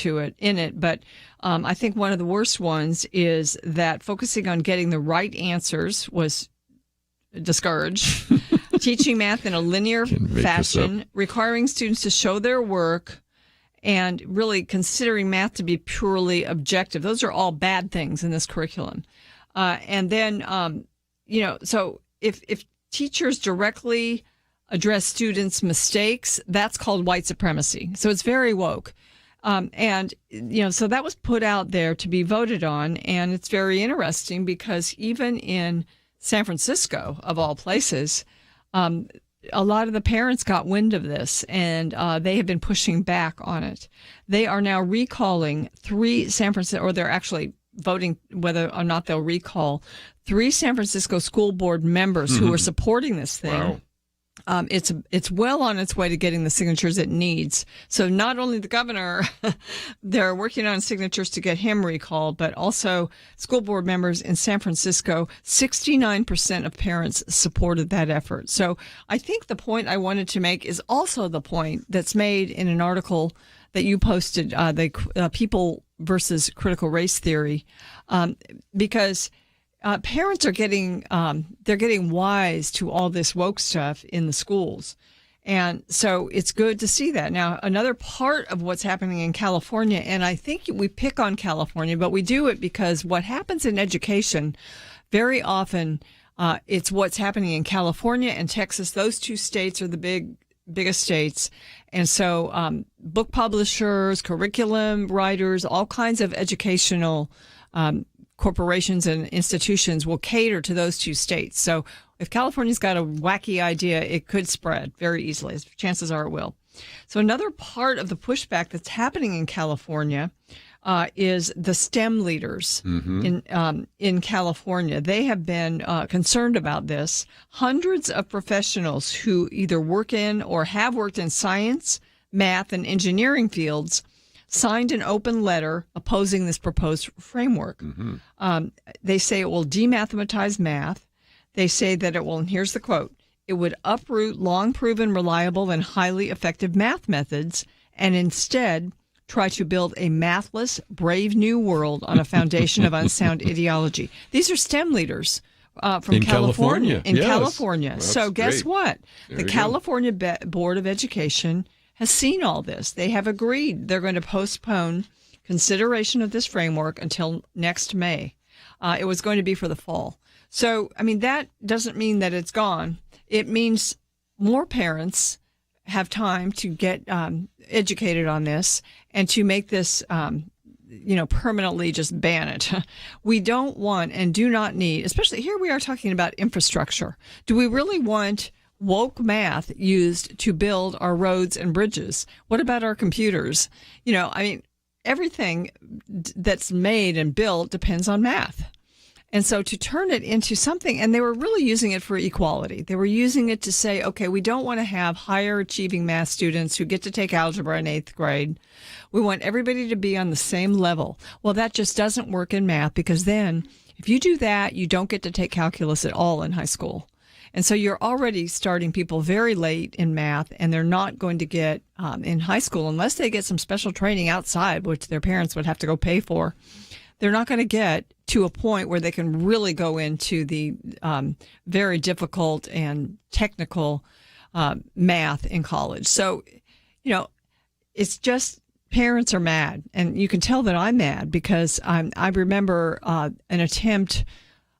it, but I think one of the worst ones is that focusing on getting the right answers was discouraged. Teaching math in a linear fashion, requiring students to show their work, and really considering math to be purely objective. Those are all bad things in this curriculum. And then, so if teachers directly address students' mistakes, that's called white supremacy. So it's very woke. So that was put out there to be voted on. And it's very interesting because even in San Francisco, of all places, a lot of the parents got wind of this, and they have been pushing back on it. They are now recalling they're actually voting whether or not they'll recall 3 San Francisco school board members who are supporting this thing. Wow. It's well on its way to getting the signatures it needs. So not only the governor, they're working on signatures to get him recalled, but also school board members in San Francisco. 69% of parents supported that effort. So I think the point I wanted to make is also the point that's made in an article that you posted, the People versus Critical Race Theory, because parents are getting wise to all this woke stuff in the schools. And so it's good to see that. Now, another part of what's happening in California, and I think we pick on California, but we do it because what happens in education, very often it's what's happening in California and Texas. Those 2 states are the biggest states. And so book publishers, curriculum writers, all kinds of educational corporations and institutions will cater to those 2 states. So if California's got a wacky idea, it could spread very easily. Chances are it will. So another part of the pushback that's happening in California is the STEM leaders in California. They have been concerned about this. Hundreds of professionals who either work in or have worked in science, math, and engineering fields signed an open letter opposing this proposed framework. They say it will demathematize math. They say that it will, and here's the quote, it would uproot long-proven, reliable, and highly effective math methods and instead try to build a mathless, brave new world on a foundation of unsound ideology. These are STEM leaders from California. In California. Well, so guess great. what? There The you go. California Board of Education has seen all this. They have agreed they're going to postpone consideration of this framework until next May. It was going to be for the fall. So, that doesn't mean that it's gone. It means more parents have time to get educated on this and to make this permanently just ban it. We don't want and do not need, especially here we are talking about infrastructure. Do we really want woke math used to build our roads and bridges? What about our computers? Everything that's made and built depends on math. And so to turn it into something, and they were really using it for equality. They were using it to say, okay, we don't want to have higher achieving math students who get to take algebra in 8th grade. We want everybody to be on the same level. Well, that just doesn't work in math, because then if you do that, you don't get to take calculus at all in high school. And so you're already starting people very late in math, and they're not going to get in high school unless they get some special training outside, which their parents would have to go pay for. They're not going to get to a point where they can really go into the very difficult and technical math in college. So, it's just parents are mad. And you can tell that I'm mad because I remember an attempt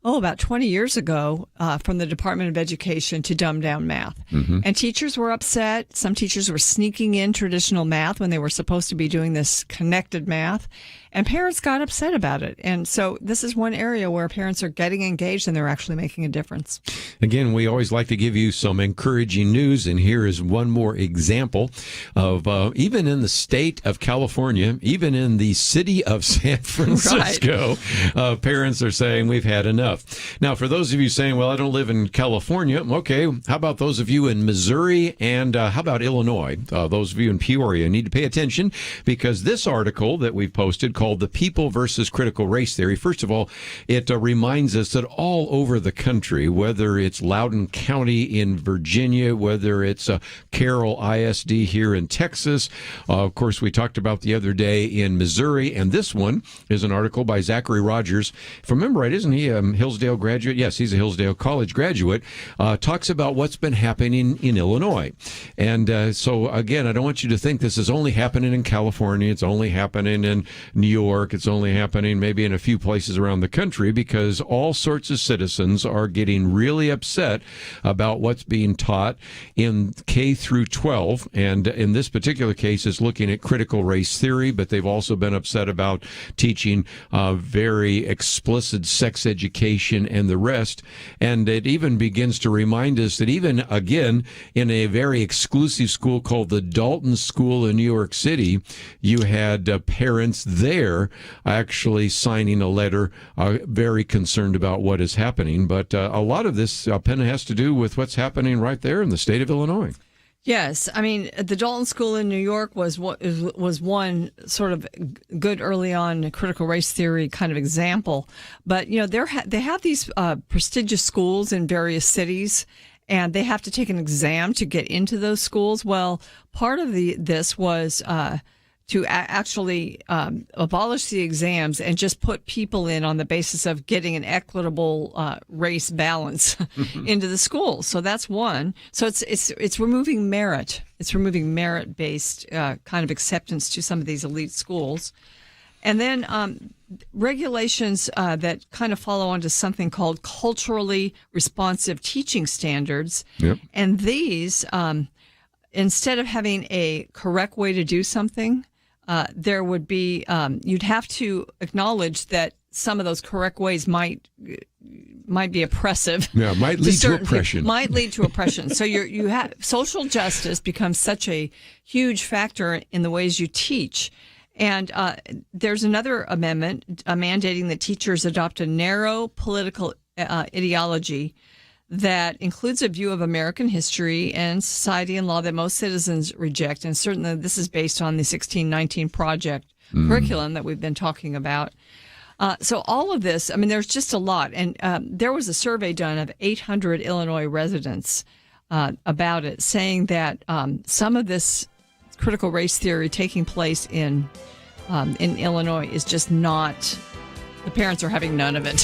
about 20 years ago from the Department of Education to dumb down math. Mm-hmm. And teachers were upset. Some teachers were sneaking in traditional math when they were supposed to be doing this connected math. And parents got upset about it. And so this is one area where parents are getting engaged and they're actually making a difference. Again, we always like to give you some encouraging news. And here is one more example of even in the state of California, even in the city of San Francisco, parents are saying we've had enough. Now, for those of you saying, well, I don't live in California. Okay, how about those of you in Missouri and how about Illinois? Those of you in Peoria need to pay attention because this article that we've posted called The People versus Critical Race Theory. First of all, it reminds us that all over the country, whether it's Loudoun County in Virginia, whether it's Carroll ISD here in Texas, of course, we talked about the other day in Missouri, and this one is an article by Zachary Rogers. If I remember right, isn't he a Hillsdale graduate? Yes, he's a Hillsdale College graduate. Talks about what's been happening in Illinois. And so, again, I don't want you to think this is only happening in California. It's only happening in New York. It's only happening maybe in a few places around the country because all sorts of citizens are getting really upset about what's being taught in K through 12. And in this particular case, it's looking at critical race theory, but they've also been upset about teaching very explicit sex education and the rest. And it even begins to remind us that even, again, in a very exclusive school called the Dalton School in New York City, you had parents there actually signing a letter, very concerned about what is happening. But a lot of this, Penna, has to do with what's happening right there in the state of Illinois. Yes, I mean the Dalton School in New York was one sort of good early on critical race theory kind of example. But they have these prestigious schools in various cities, and they have to take an exam to get into those schools. Well, part of this was to actually abolish the exams and just put people in on the basis of getting an equitable race balance into the schools. So that's one. So it's removing merit. It's removing merit-based kind of acceptance to some of these elite schools. And then regulations that kind of follow on to something called culturally responsive teaching standards. Yep. And these, instead of having a correct way to do something, there would be, you'd have to acknowledge that some of those correct ways might be oppressive. Yeah, might lead to oppression. Might lead to oppression. So you have social justice becomes such a huge factor in the ways you teach. And there's another amendment mandating that teachers adopt a narrow political ideology that includes a view of American history and society and law that most citizens reject. And certainly this is based on the 1619 Project curriculum that we've been talking about. So all of this, I mean, there's just a lot. And there was a survey done of 800 Illinois residents about it, saying that some of this critical race theory taking place in Illinois is just not... The parents are having none of it.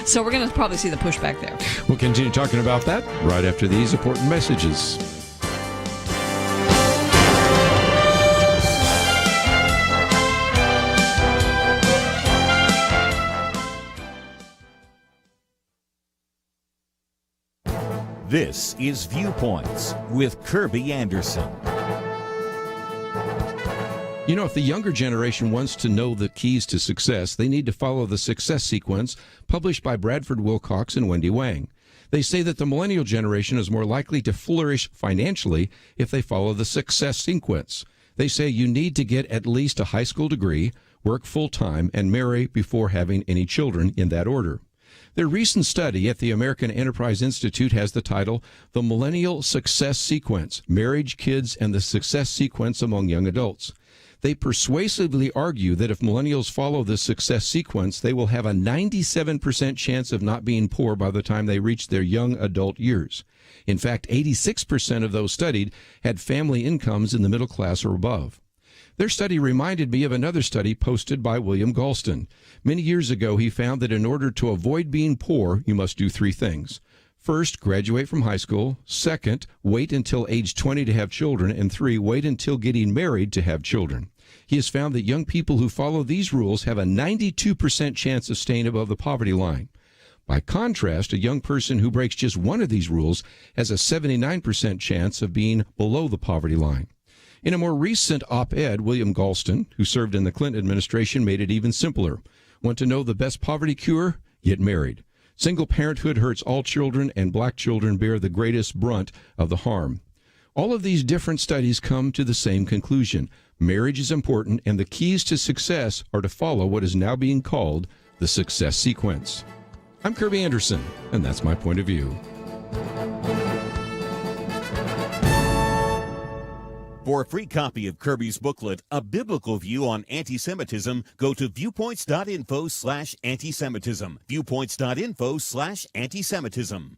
So we're going to probably see the pushback there. We'll continue talking about that right after these important messages. This is Viewpoints with Kerby Anderson. You know, if the younger generation wants to know the keys to success, they need to follow the success sequence published by Bradford Wilcox and Wendy Wang. They say that the millennial generation is more likely to flourish financially if they follow the success sequence. They say you need to get at least a high school degree, work full-time, and marry before having any children, in that order. Their recent study at the American Enterprise Institute has the title, The Millennial Success Sequence, Marriage, Kids, and the Success Sequence Among Young Adults. They persuasively argue that if millennials follow this success sequence, they will have a 97% chance of not being poor by the time they reach their young adult years. In fact, 86% of those studied had family incomes in the middle class or above. Their study reminded me of another study posted by William Galston. Many years ago, he found that in order to avoid being poor, you must do three things. First, graduate from high school. Second, wait until age 20 to have children. And three, wait until getting married to have children. He has found that young people who follow these rules have a 92% chance of staying above the poverty line. By contrast, a young person who breaks just one of these rules has a 79% chance of being below the poverty line. In a more recent op-ed, William Galston, who served in the Clinton administration, made it even simpler. Want to know the best poverty cure? Get married. Single parenthood hurts all children, and black children bear the greatest brunt of the harm. All of these different studies come to the same conclusion. Marriage is important, and the keys to success are to follow what is now being called the success sequence. I'm Kerby Anderson, and that's my point of view. For a free copy of Kerby's booklet, A Biblical View on Anti-Semitism, go to viewpoints.info/anti-Semitism. Viewpoints.info/anti-Semitism.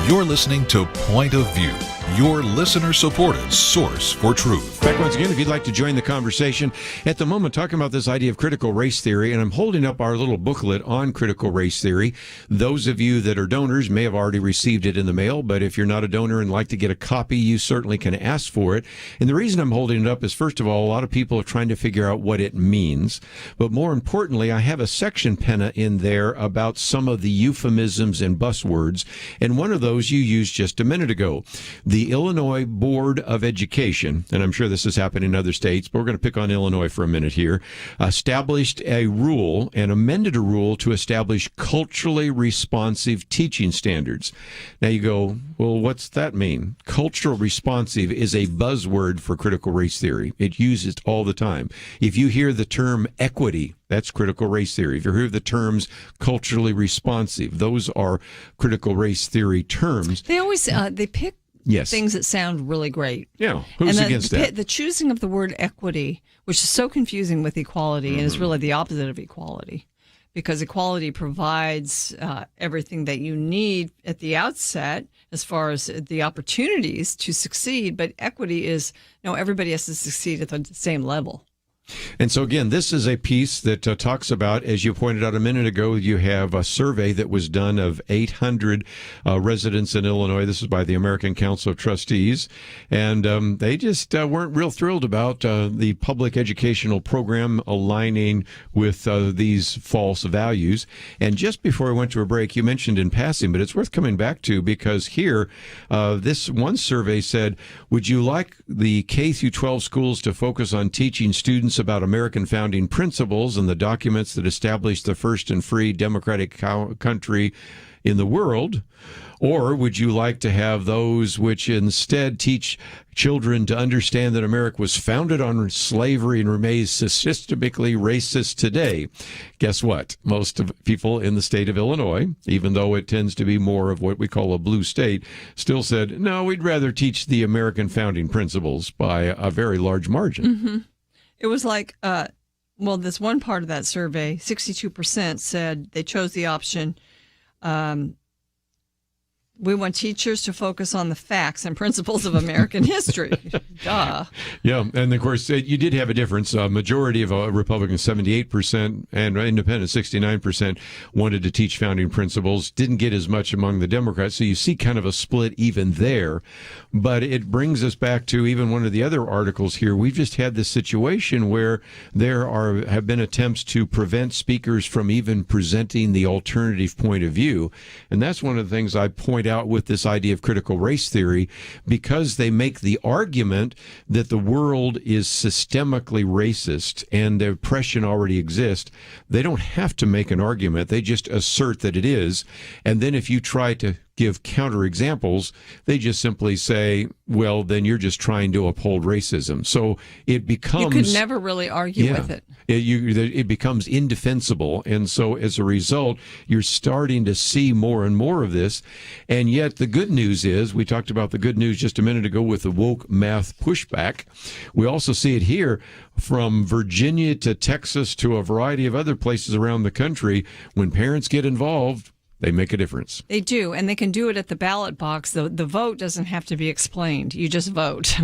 You're listening to Point of View, your listener-supported source for truth. Back once again, if you'd like to join the conversation, at the moment talking about this idea of critical race theory, and I'm holding up our little booklet on critical race theory. Those of you that are donors may have already received it in the mail, but if you're not a donor and like to get a copy, you certainly can ask for it. And the reason I'm holding it up is, first of all, a lot of people are trying to figure out what it means. But more importantly, I have a section, Penna, in there about some of the euphemisms and buzzwords, and one of those you used just a minute ago. The Illinois Board of Education, and I'm sure this has happened in other states, but we're going to pick on Illinois for a minute here, established a rule and amended a rule to establish culturally responsive teaching standards. Now you go, well, what's that mean? Cultural responsive is a buzzword for critical race theory. It uses it all the time. If you hear the term equity, that's critical race theory. If you hear the terms culturally responsive, those are critical race theory terms. They always they pick Yes. things that sound really great. Yeah, who's against that? The choosing of the word equity, which is so confusing with equality, and is really the opposite of equality, because equality provides everything that you need at the outset as far as the opportunities to succeed, but equity is, no, everybody has to succeed at the same level. And so, again, this is a piece that talks about, as you pointed out a minute ago, you have a survey that was done of 800 residents in Illinois. This is by the American Council of Trustees. And they just weren't real thrilled about the public educational program aligning with these false values. And just before we went to a break, you mentioned in passing, but it's worth coming back to, because here, this one survey said, would you like the K through 12 schools to focus on teaching students about American founding principles and the documents that established the first and free democratic country in the world? Or would you like to have those which instead teach children to understand that America was founded on slavery and remains systemically racist today? Guess what? Most of people in the state of Illinois, even though it tends to be more of what we call a blue state, still said, no, we'd rather teach the American founding principles by a very large margin. Mm-hmm. It was like, this one part of that survey, 62% said they chose the option, we want teachers to focus on the facts and principles of American history. Duh. Yeah, and of course, you did have a difference. A majority of Republicans, 78%, and Independents, 69%, wanted to teach founding principles. Didn't get as much among the Democrats, so you see kind of a split even there. But it brings us back to even one of the other articles here. We've just had this situation where there have been attempts to prevent speakers from even presenting the alternative point of view. And that's one of the things I point out with this idea of critical race theory, because they make the argument that the world is systemically racist and the oppression already exists. They don't have to make an argument. They just assert that it is. And then if you try to give counterexamples, they just simply say, well, then you're just trying to uphold racism. So it becomes... You could never really argue with it. It becomes indefensible. And so as a result, you're starting to see more and more of this. And yet the good news is, we talked about the good news just a minute ago with the woke math pushback. We also see it here from Virginia to Texas to a variety of other places around the country. When parents get involved, they make a difference. They do, and they can do it at the ballot box. The vote doesn't have to be explained. You just vote.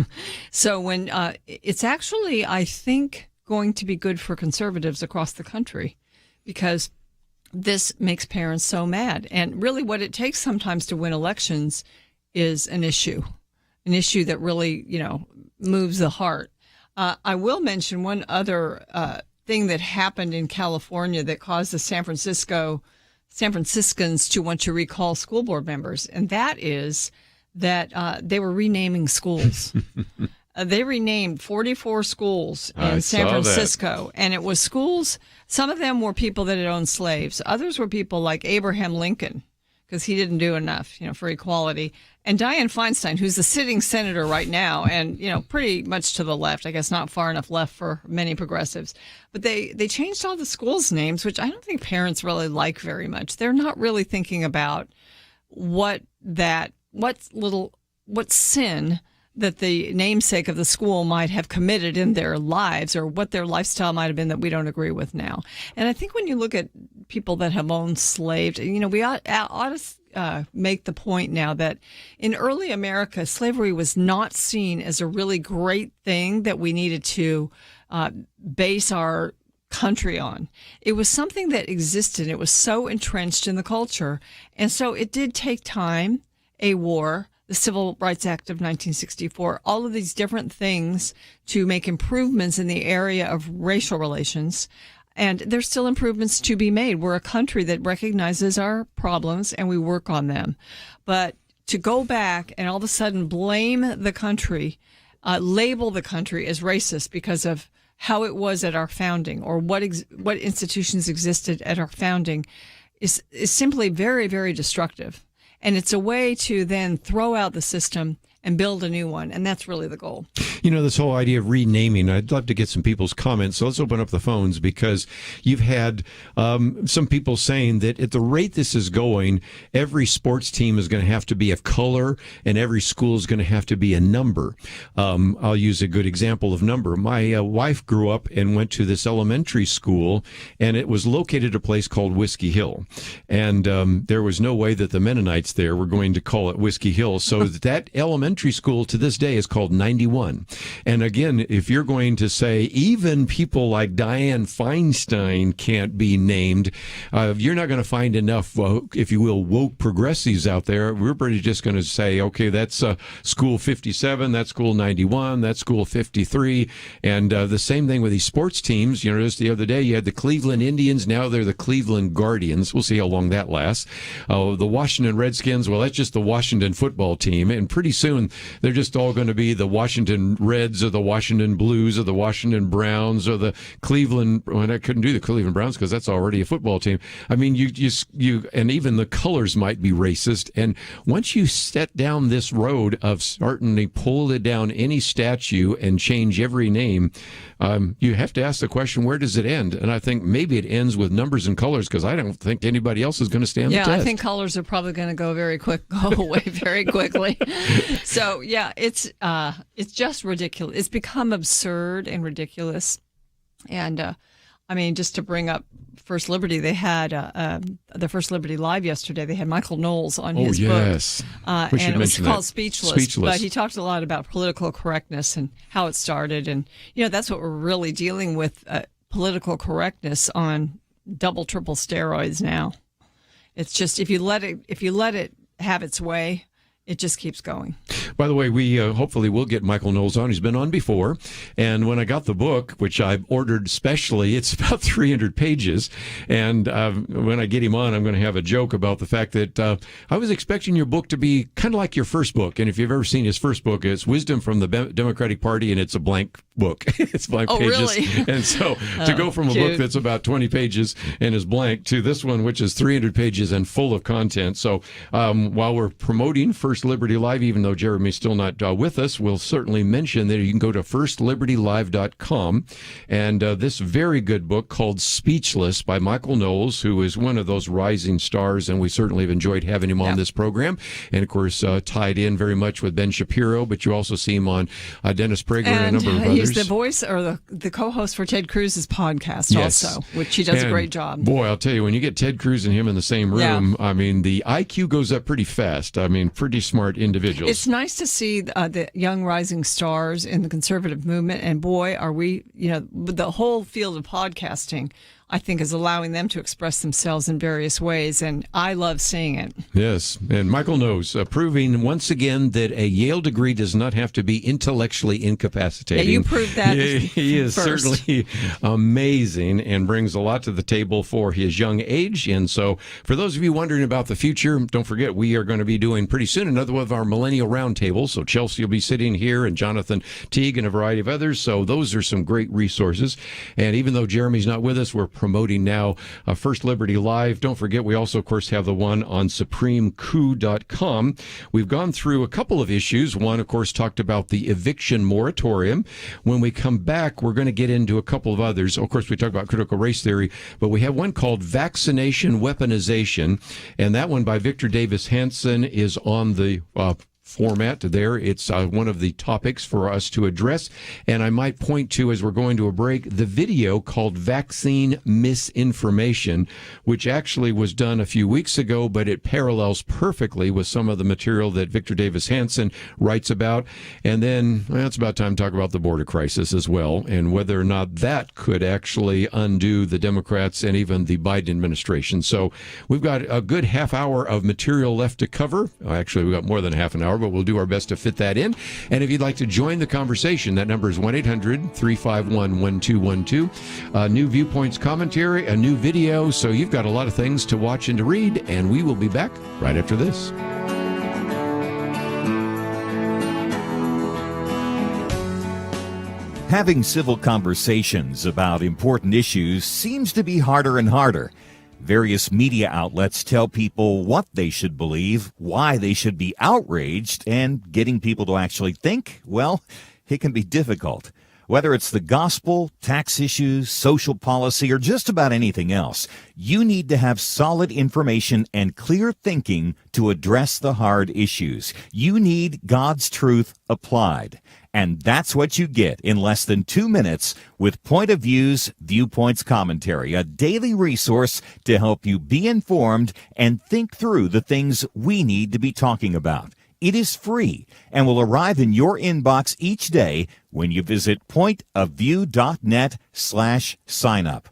So when it's actually, I think, going to be good for conservatives across the country, because this makes parents so mad. And really what it takes sometimes to win elections is an issue that really, moves the heart. I will mention one other thing that happened in California that caused the San Franciscans to want to recall school board members, and that is that they were renaming schools. They renamed 44 schools in San Francisco, and it was schools. Some of them were people that had owned slaves. Others were people like Abraham Lincoln, because he didn't do enough, for equality. And Dianne Feinstein, who's the sitting senator right now, and, pretty much to the left, I guess not far enough left for many progressives. But they changed all the schools' names, which I don't think parents really like very much. They're not really thinking about what sin that the namesake of the school might have committed in their lives, or what their lifestyle might have been that we don't agree with now. And I think when you look at people that have owned slaves, we ought to make the point now that in early America, slavery was not seen as a really great thing that we needed to base our country on. It was something that existed. It was so entrenched in the culture. And so it did take time, a war, the Civil Rights Act of 1964, all of these different things to make improvements in the area of racial relations. And there's still improvements to be made. We're a country that recognizes our problems and we work on them. But to go back and all of a sudden blame the country, label the country as racist because of how it was at our founding, or what institutions existed at our founding, is simply very, very destructive. And it's a way to then throw out the system and build a new one. And that's really the goal. This whole idea of renaming, I'd love to get some people's comments. So let's open up the phones, because you've had some people saying that at the rate this is going, every sports team is going to have to be a color and every school is going to have to be a number. I'll use a good example of number. My wife grew up and went to this elementary school, and it was located at a place called Whiskey Hill. And there was no way that the Mennonites there were going to call it Whiskey Hill. So that elementary school to this day is called 91. And again, if you're going to say even people like Dianne Feinstein can't be named, you're not going to find enough, if you will, woke progressives out there. We're pretty just going to say, okay, that's school 57, that's school 91, that's school 53. And the same thing with these sports teams. Just the other day, you had the Cleveland Indians. Now they're the Cleveland Guardians. We'll see how long that lasts. The Washington Redskins, well, that's just the Washington football team. And pretty soon, they're just all going to be the Washington Reds or the Washington Blues or the Washington Browns or the Cleveland. Well, I couldn't do the Cleveland Browns because that's already a football team. I mean, you, and even the colors might be racist. And once you set down this road of starting to pull it down any statue and change every name, you have to ask the question, where does it end? And I think maybe it ends with numbers and colors, because I don't think anybody else is going to stand the test. I think colors are probably going to go away very quickly. So yeah, it's just ridiculous. It's become absurd and ridiculous. And I mean, just to bring up First Liberty, they had the First Liberty Live yesterday. They had Michael Knowles on his book. And it was called Speechless. But he talked a lot about political correctness and how it started. And, that's what we're really dealing with, political correctness on double, triple steroids now. It's just, if you let it have its way, it just keeps going. By the way, we hopefully will get Michael Knowles on. He's been on before. And when I got the book, which I ordered specially, it's about 300 pages. And when I get him on, I'm going to have a joke about the fact that I was expecting your book to be kind of like your first book. And if you've ever seen his first book, it's Wisdom from the Democratic Party, and it's a blank book. It's blank pages. Really? And so to go from a book that's about 20 pages and is blank to this one, which is 300 pages and full of content. So while we're promoting First Liberty Live, even though Jeremy's still not with us, we'll certainly mention that you can go to firstlibertylive.com, and this very good book called Speechless by Michael Knowles, who is one of those rising stars, and we certainly have enjoyed having him on this program, and of course tied in very much with Ben Shapiro, but you also see him on Dennis Prager and a number of others. He's the voice or the co-host for Ted Cruz's podcast also, which he does a great job. Boy, I'll tell you, when you get Ted Cruz and him in the same room, I mean, the IQ goes up pretty fast. I mean, pretty smart individuals. It's nice to see the young rising stars in the conservative movement, and boy, are we, the whole field of podcasting, I think, is allowing them to express themselves in various ways, and I love seeing it. Yes, and Michael knows, proving once again that a Yale degree does not have to be intellectually incapacitating. Yeah, you proved that. He is first. certainly amazing and brings a lot to the table for his young age. And so for those of you wondering about the future, don't forget, we are going to be doing pretty soon another one of our Millennial Roundtables. So Chelsea will be sitting here, and Jonathan Teague and a variety of others. So those are some great resources. And even though Jeremy's not with us, we're promoting now First Liberty Live. Don't forget, we also, of course, have the one on SupremeCout.com. We've gone through a couple of issues. One, of course, talked about the eviction moratorium. When we come back, we're going to get into a couple of others. Of course, we talk about critical race theory, but we have one called Vaccination Weaponization, and that one by Victor Davis Hanson is on the format there. It's one of the topics for us to address. And I might point to, as we're going to a break, the video called Vaccine Misinformation, which actually was done a few weeks ago, but it parallels perfectly with some of the material that Victor Davis Hanson writes about. And then it's about time to talk about the border crisis as well, and whether or not that could actually undo the Democrats and even the Biden administration. So we've got a good half hour of material left to cover. Actually, we've got more than half an hour, but we'll do our best to fit that in. And if you'd like to join the conversation, that number is 1-800-351-1212. New viewpoints commentary, a new video. So you've got a lot of things to watch and to read, and we will be back right after this. Having civil conversations about important issues seems to be harder and harder. Various media outlets tell people what they should believe, why they should be outraged, and getting people to actually think, well, it can be difficult. Whether it's the gospel, tax issues, social policy, or just about anything else, you need to have solid information and clear thinking to address the hard issues. You need God's truth applied. And that's what you get in less than 2 minutes with Point of View's Viewpoints Commentary, a daily resource to help you be informed and think through the things we need to be talking about. It is free and will arrive in your inbox each day when you visit pointofview.net/signup.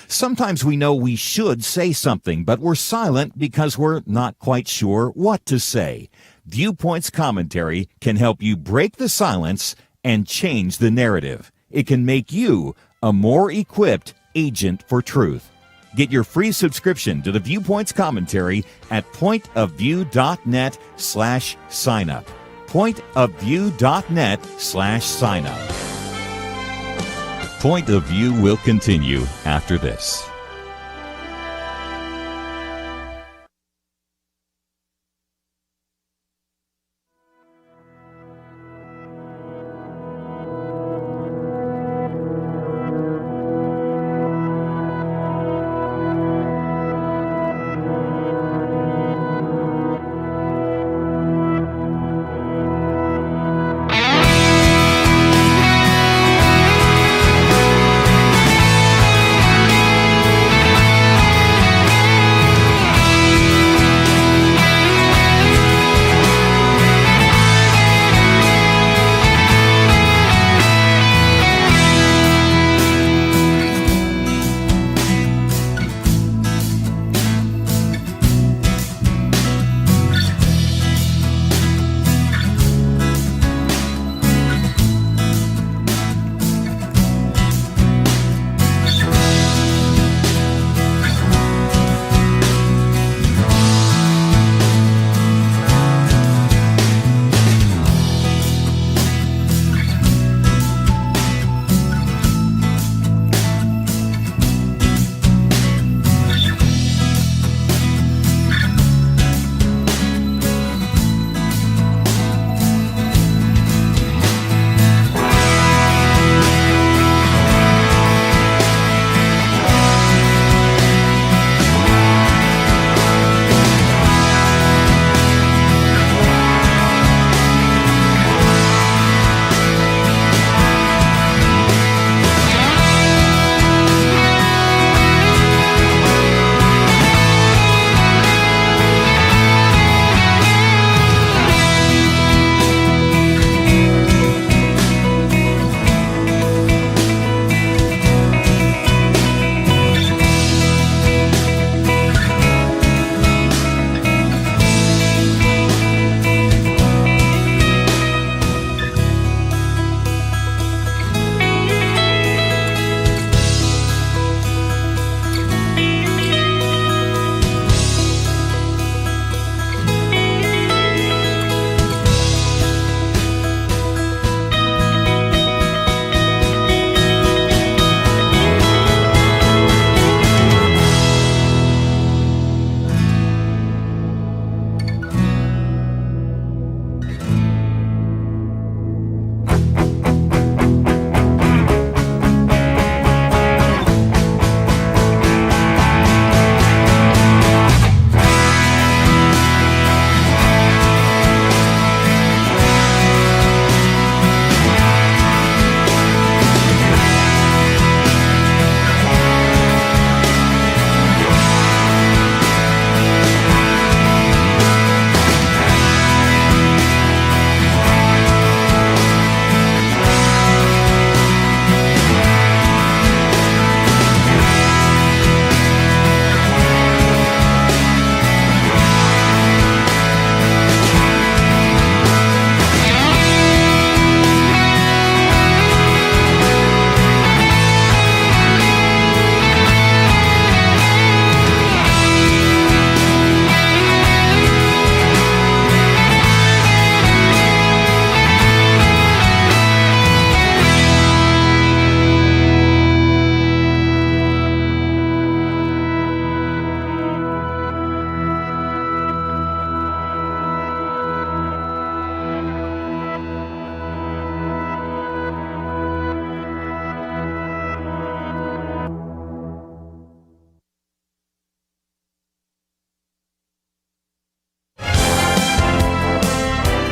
Sometimes we know we should say something, but we're silent because we're not quite sure what to say. Viewpoints Commentary can help you break the silence and change the narrative. It can make you a more equipped agent for truth. Get your free subscription to the Viewpoints Commentary at pointofview.net/signup. pointofview.net/signup. Point of View will continue after this.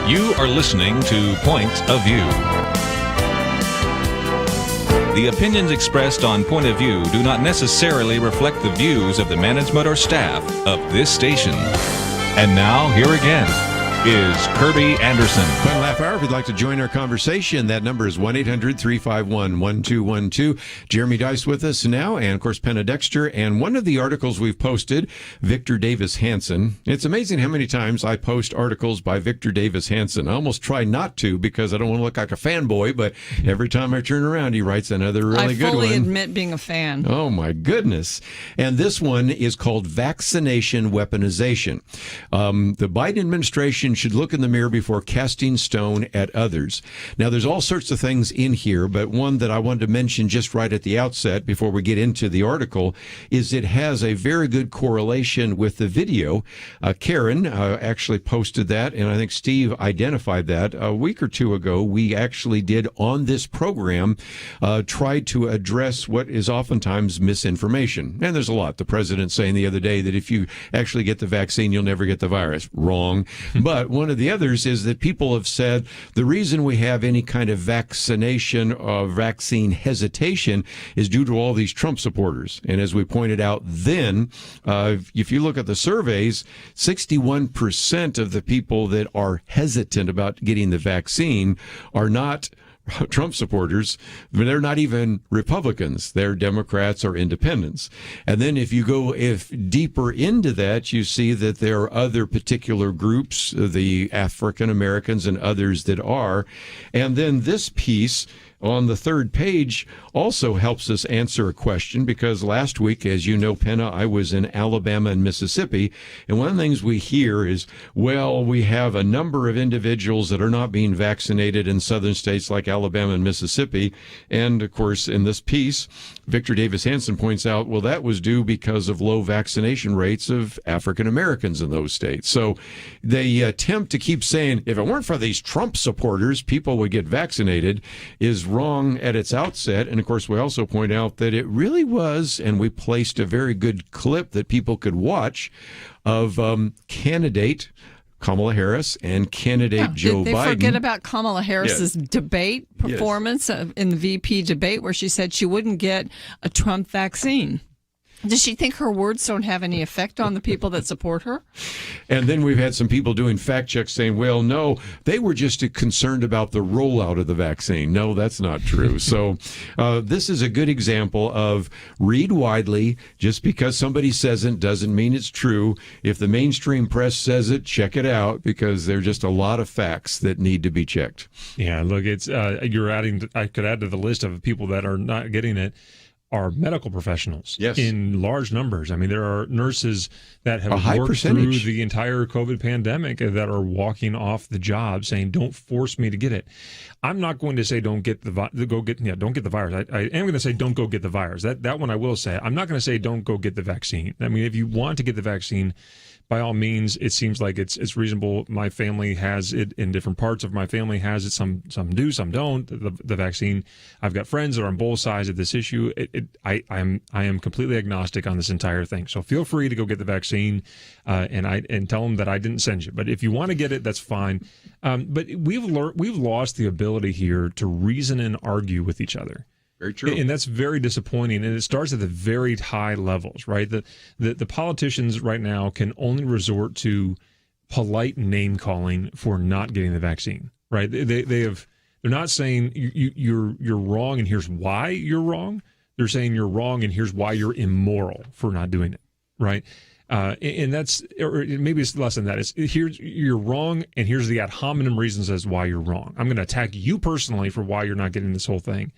You are listening to Point of View. The opinions expressed on Point of View do not necessarily reflect the views of the management or staff of this station. And now, here again is Kerby Anderson. Fun Laugh Hour. If you'd like to join our conversation, that number is 1-800-351-1212. Jeremy Dice with us now, and of course, Penna Dexter. And one of the articles we've posted, Victor Davis Hanson. It's amazing how many times I post articles by Victor Davis Hanson. I almost try not to because I don't want to look like a fanboy, but every time I turn around, he writes another really good one. I fully admit being a fan. Oh, my goodness. And this one is called Vaccination Weaponization. The Biden administration Christian should look in the mirror before casting stone at others. Now, there's all sorts of things in here, but one that I wanted to mention just right at the outset before we get into the article is it has a very good correlation with the video. Karen actually posted that, and I think Steve identified that a week or two ago. We actually did on this program try to address what is oftentimes misinformation. And there's a lot. The president saying the other day that if you actually get the vaccine, you'll never get the virus. Wrong. But one of the others is that people have said the reason we have any kind of vaccination or vaccine hesitation is due to all these Trump supporters. And as we pointed out then, if you look at the surveys, 61% of the people that are hesitant about getting the vaccine are not Trump supporters, but they're not even Republicans. They're Democrats or independents. And then if you go deeper into that, you see that there are other particular groups, the African Americans and others that are. And then this piece on the third page also helps us answer a question, because last week, as you know, Penna, I was in Alabama and Mississippi, and one of the things we hear is, well, we have a number of individuals that are not being vaccinated in southern states like Alabama and Mississippi. And of course, in this piece, Victor Davis Hanson points out, well, that was due because of low vaccination rates of African Americans in those states. So they attempt to keep saying, if it weren't for these Trump supporters, people would get vaccinated, is wrong at its outset. And of course, we also point out that it really was, and we placed a very good clip that people could watch of candidate Kamala Harris and candidate Joe Biden. They forget about Kamala Harris's debate performance in the VP debate, where she said she wouldn't get a Trump vaccine. Does she think her words don't have any effect on the people that support her? And then we've had some people doing fact checks saying, well, no, they were just concerned about the rollout of the vaccine. No, that's not true. So this is a good example of read widely. Just because somebody says it doesn't mean it's true. If the mainstream press says it, check it out, because there are just a lot of facts that need to be checked. Yeah, look, it's you're adding. I could add to the list of people that are not getting it are medical professionals in large numbers. I mean, there are nurses that have worked through the entire COVID pandemic that are walking off the job saying, don't force me to get it. I'm not going to say don't get the virus. I am going to say don't go get the virus. That one I will say. I'm not going to say don't go get the vaccine. I mean, if you want to get the vaccine, by all means, it seems like it's reasonable. My family has it in different parts of my family has it. Some do, some don't. The vaccine. I've got friends that are on both sides of this issue. I am completely agnostic on this entire thing. So feel free to go get the vaccine, and tell them that I didn't send you. But if you want to get it, that's fine. But we've lost the ability here to reason and argue with each other. Very true. And that's very disappointing. And it starts at the very high levels, right? The politicians right now can only resort to polite name calling for not getting the vaccine, right? They're not saying you're wrong and here's why you're wrong. They're saying you're wrong and here's why you're immoral for not doing it, right? And that's, or maybe it's less than that. It's here's you're wrong and here's the ad hominem reasons as why you're wrong. I'm going to attack you personally for why you're not getting this whole thing.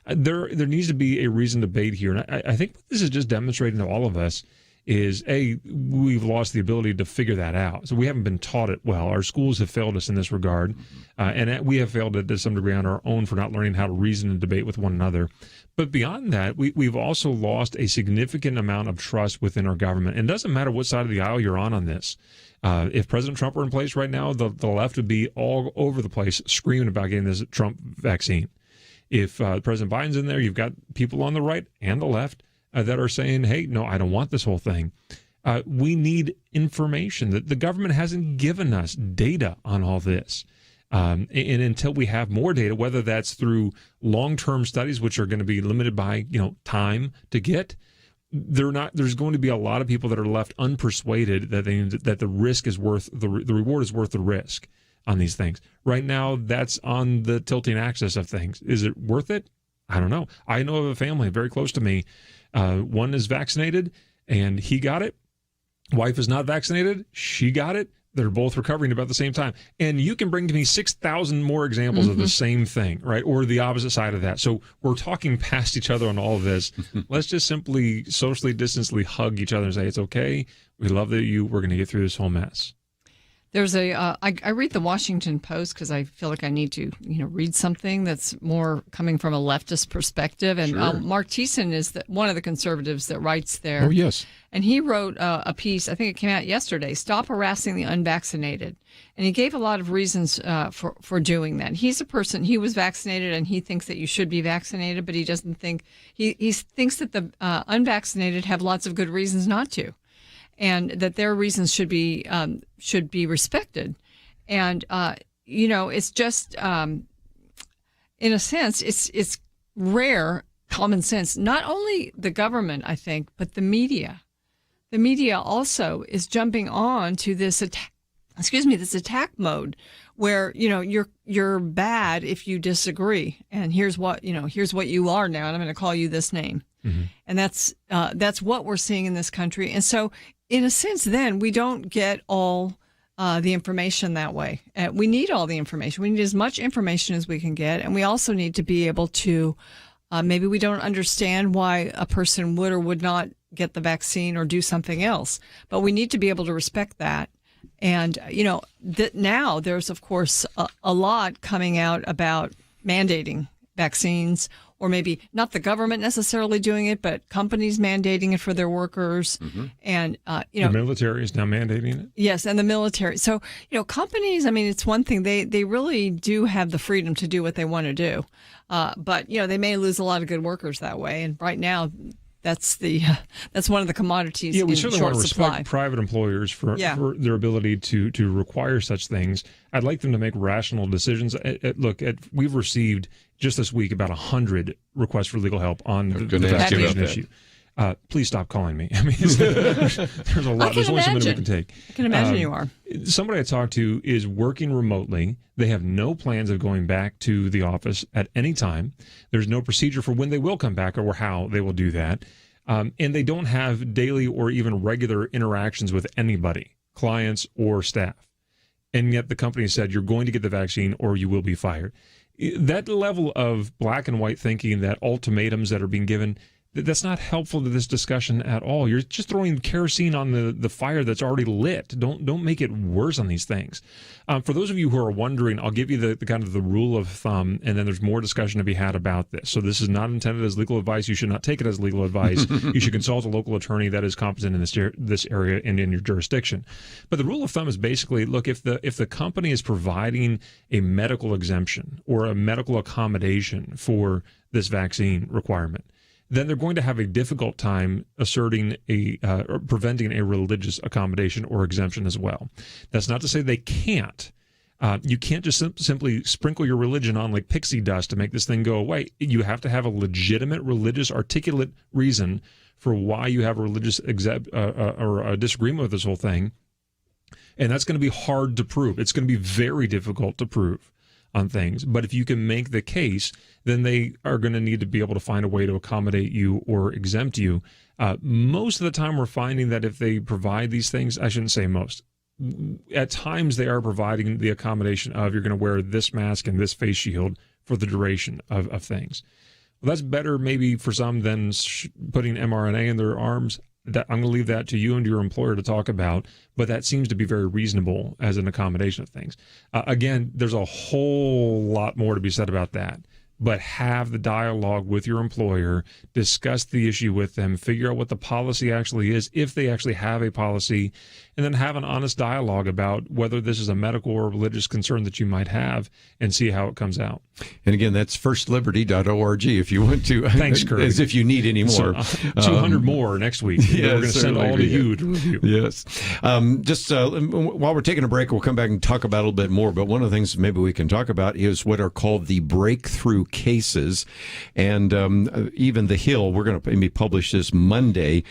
There needs to be a reasoned debate here. And I think what this is just demonstrating to all of us is, we've lost the ability to figure that out. So we haven't been taught it well. Our schools have failed us in this regard. And we have failed it to some degree on our own for not learning how to reason and debate with one another. But beyond that, we've also lost a significant amount of trust within our government. And it doesn't matter what side of the aisle you're on this. If President Trump were in place right now, the left would be all over the place screaming about getting this Trump vaccine. If President Biden's in there, you've got people on the right and the left that are saying, hey, no, I don't want this whole thing. We need information. The government hasn't given us data on all this. And until we have more data, whether that's through long-term studies, which are going to be limited by time to get, there's going to be a lot of people that are left unpersuaded that the risk is worth the reward is worth the risk on these things. Right now, that's on the tilting axis of things. Is it worth it? I don't know. I know of a family very close to me. One is vaccinated, and he got it. Wife is not vaccinated. She got it. They're both recovering about the same time. And you can bring to me 6,000 more examples of the same thing, right? Or the opposite side of that. So we're talking past each other on all of this. Let's just simply socially distantly hug each other and say, it's okay. We love that we're going to get through this whole mess. There's I read the Washington Post because I feel like I need to, read something that's more coming from a leftist perspective. And Mark Thiessen is one of the conservatives that writes there. Oh, yes. And he wrote a piece, I think it came out yesterday, Stop Harassing the Unvaccinated. And he gave a lot of reasons for doing that. He's a person, he was vaccinated and he thinks that you should be vaccinated, but he doesn't think, he thinks that the unvaccinated have lots of good reasons not to. And that their reasons should be respected, and it's just in a sense it's rare common sense. Not only the government, I think, but the media. The media also is jumping on to this attack mode, where you're bad if you disagree, and here's what you are now, and I'm going to call you this name. Mm-hmm. And that's what we're seeing in this country. And so, in a sense, then we don't get all the information that way. We need all the information. We need as much information as we can get, and we also need to be able to. Maybe we don't understand why a person would or would not get the vaccine or do something else, but we need to be able to respect that. And now there's of course a lot coming out about mandating vaccines. Or maybe not the government necessarily doing it, but companies mandating it for their workers. Mm-hmm. And, the military is now mandating it? Yes, and the military. So, companies, it's one thing. They really do have the freedom to do what they want to do. But, they may lose a lot of good workers that way. And right now, that's one of the commodities in short supply. We certainly want to respect private employers for their ability to require such things. I'd like them to make rational decisions. We've received just this week about 100 requests for legal help on the vaccination issue. Please stop calling me. There's a lot. There's only so many we can take. I can imagine you are. Somebody I talked to is working remotely. They have no plans of going back to the office at any time. There's no procedure for when they will come back or how they will do that. And they don't have daily or even regular interactions with anybody, clients or staff. And yet the company said, you're going to get the vaccine or you will be fired. That level of black and white thinking, that ultimatums that are being given, that's not helpful to this discussion at all. You're just throwing kerosene on the fire that's already lit. Don't make it worse on these things. For those of you who are wondering, I'll give you the kind of the rule of thumb, and then there's more discussion to be had about this. So this is not intended as legal advice. You should not take it as legal advice. You should consult a local attorney that is competent in this area and in your jurisdiction. But the rule of thumb is basically, look, if the company is providing a medical exemption or a medical accommodation for this vaccine requirement, then they're going to have a difficult time asserting or preventing a religious accommodation or exemption as well. That's not to say they can't. You can't just simply sprinkle your religion on like pixie dust to make this thing go away. You have to have a legitimate religious articulate reason for why you have a religious or a disagreement with this whole thing. And that's going to be hard to prove. It's going to be very difficult to prove on things. But if you can make the case, then they are going to need to be able to find a way to accommodate you or exempt you. Most of the time we're finding that if they provide these things, I shouldn't say most, at times they are providing the accommodation of you're going to wear this mask and this face shield for the duration of things. Well, that's better maybe for some than putting mRNA in their arms. I'm going to leave that to you and your employer to talk about, but that seems to be very reasonable as an accommodation of things. Again, there's a whole lot more to be said about that, but have the dialogue with your employer, discuss the issue with them, figure out what the policy actually is, if they actually have a policy, and then have an honest dialogue about whether this is a medical or religious concern that you might have and see how it comes out. And again, that's firstliberty.org if you want to. Thanks, Kerby. As if you need any more. So, 200 more next week. Yes, we're going to send all to you to review. Yes. While we're taking a break, we'll come back and talk about a little bit more. But one of the things maybe we can talk about is what are called the breakthrough cases. And even The Hill, we're going to maybe publish this Monday.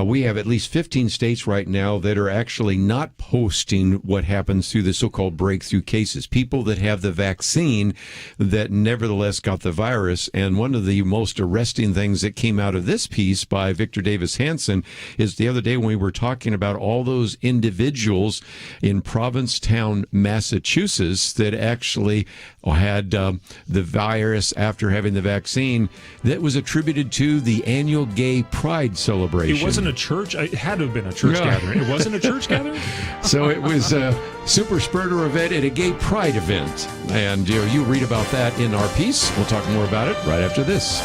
We have at least 15 states right now that are actually not posting what happens through the so-called breakthrough cases. People that have the vaccine that nevertheless got the virus. And one of the most arresting things that came out of this piece by Victor Davis Hanson is the other day when we were talking about all those individuals in Provincetown, Massachusetts that actually had the virus illness after having the vaccine that was attributed to the annual gay pride celebration. It wasn't a church. It had to have been a church gathering. It wasn't a church gathering? So it was a super spreader event at a gay pride event. And you read about that in our piece. We'll talk more about it right after this.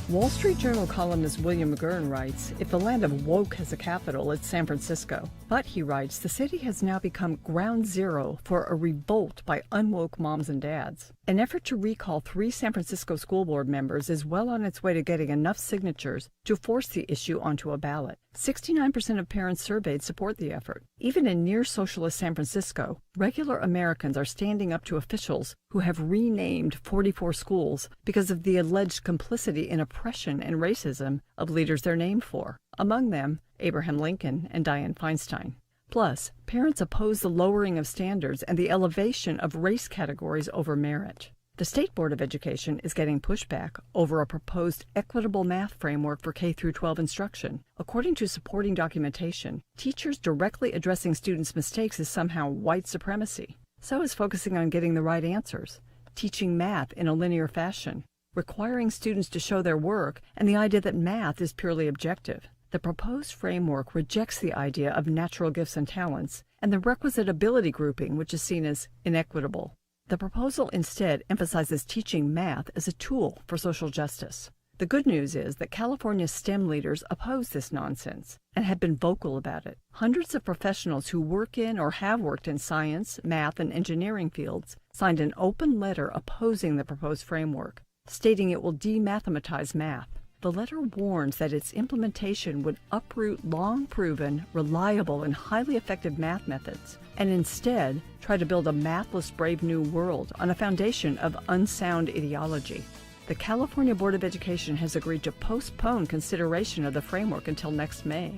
Wall Street Journal columnist William McGurn writes, if the land of woke has a capital, it's San Francisco. But, he writes, the city has now become ground zero for a revolt by unwoke moms and dads. An effort to recall 3 San Francisco school board members is well on its way to getting enough signatures to force the issue onto a ballot. 69% of parents surveyed support the effort. Even in near-socialist San Francisco, regular Americans are standing up to officials who have renamed 44 schools because of the alleged complicity in oppression and racism of leaders they're named for, among them Abraham Lincoln and Dianne Feinstein. Plus, parents oppose the lowering of standards and the elevation of race categories over merit. The State Board of Education is getting pushback over a proposed equitable math framework for K-12 instruction. According to supporting documentation, teachers directly addressing students' mistakes is somehow white supremacy. So is focusing on getting the right answers, teaching math in a linear fashion, requiring students to show their work, and the idea that math is purely objective. The proposed framework rejects the idea of natural gifts and talents and the requisite ability grouping, which is seen as inequitable. The proposal instead emphasizes teaching math as a tool for social justice. The good news is that California's STEM leaders oppose this nonsense and have been vocal about it. Hundreds of professionals who work in or have worked in science, math, and engineering fields signed an open letter opposing the proposed framework, stating it will demathematize math. The letter warns that its implementation would uproot long-proven, reliable, and highly effective math methods, and instead try to build a mathless, brave new world on a foundation of unsound ideology. The California Board of Education has agreed to postpone consideration of the framework until next May.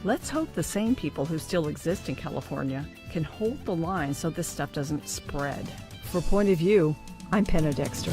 Let's hope the same people who still exist in California can hold the line so this stuff doesn't spread. For Point of View, I'm Penna Dexter.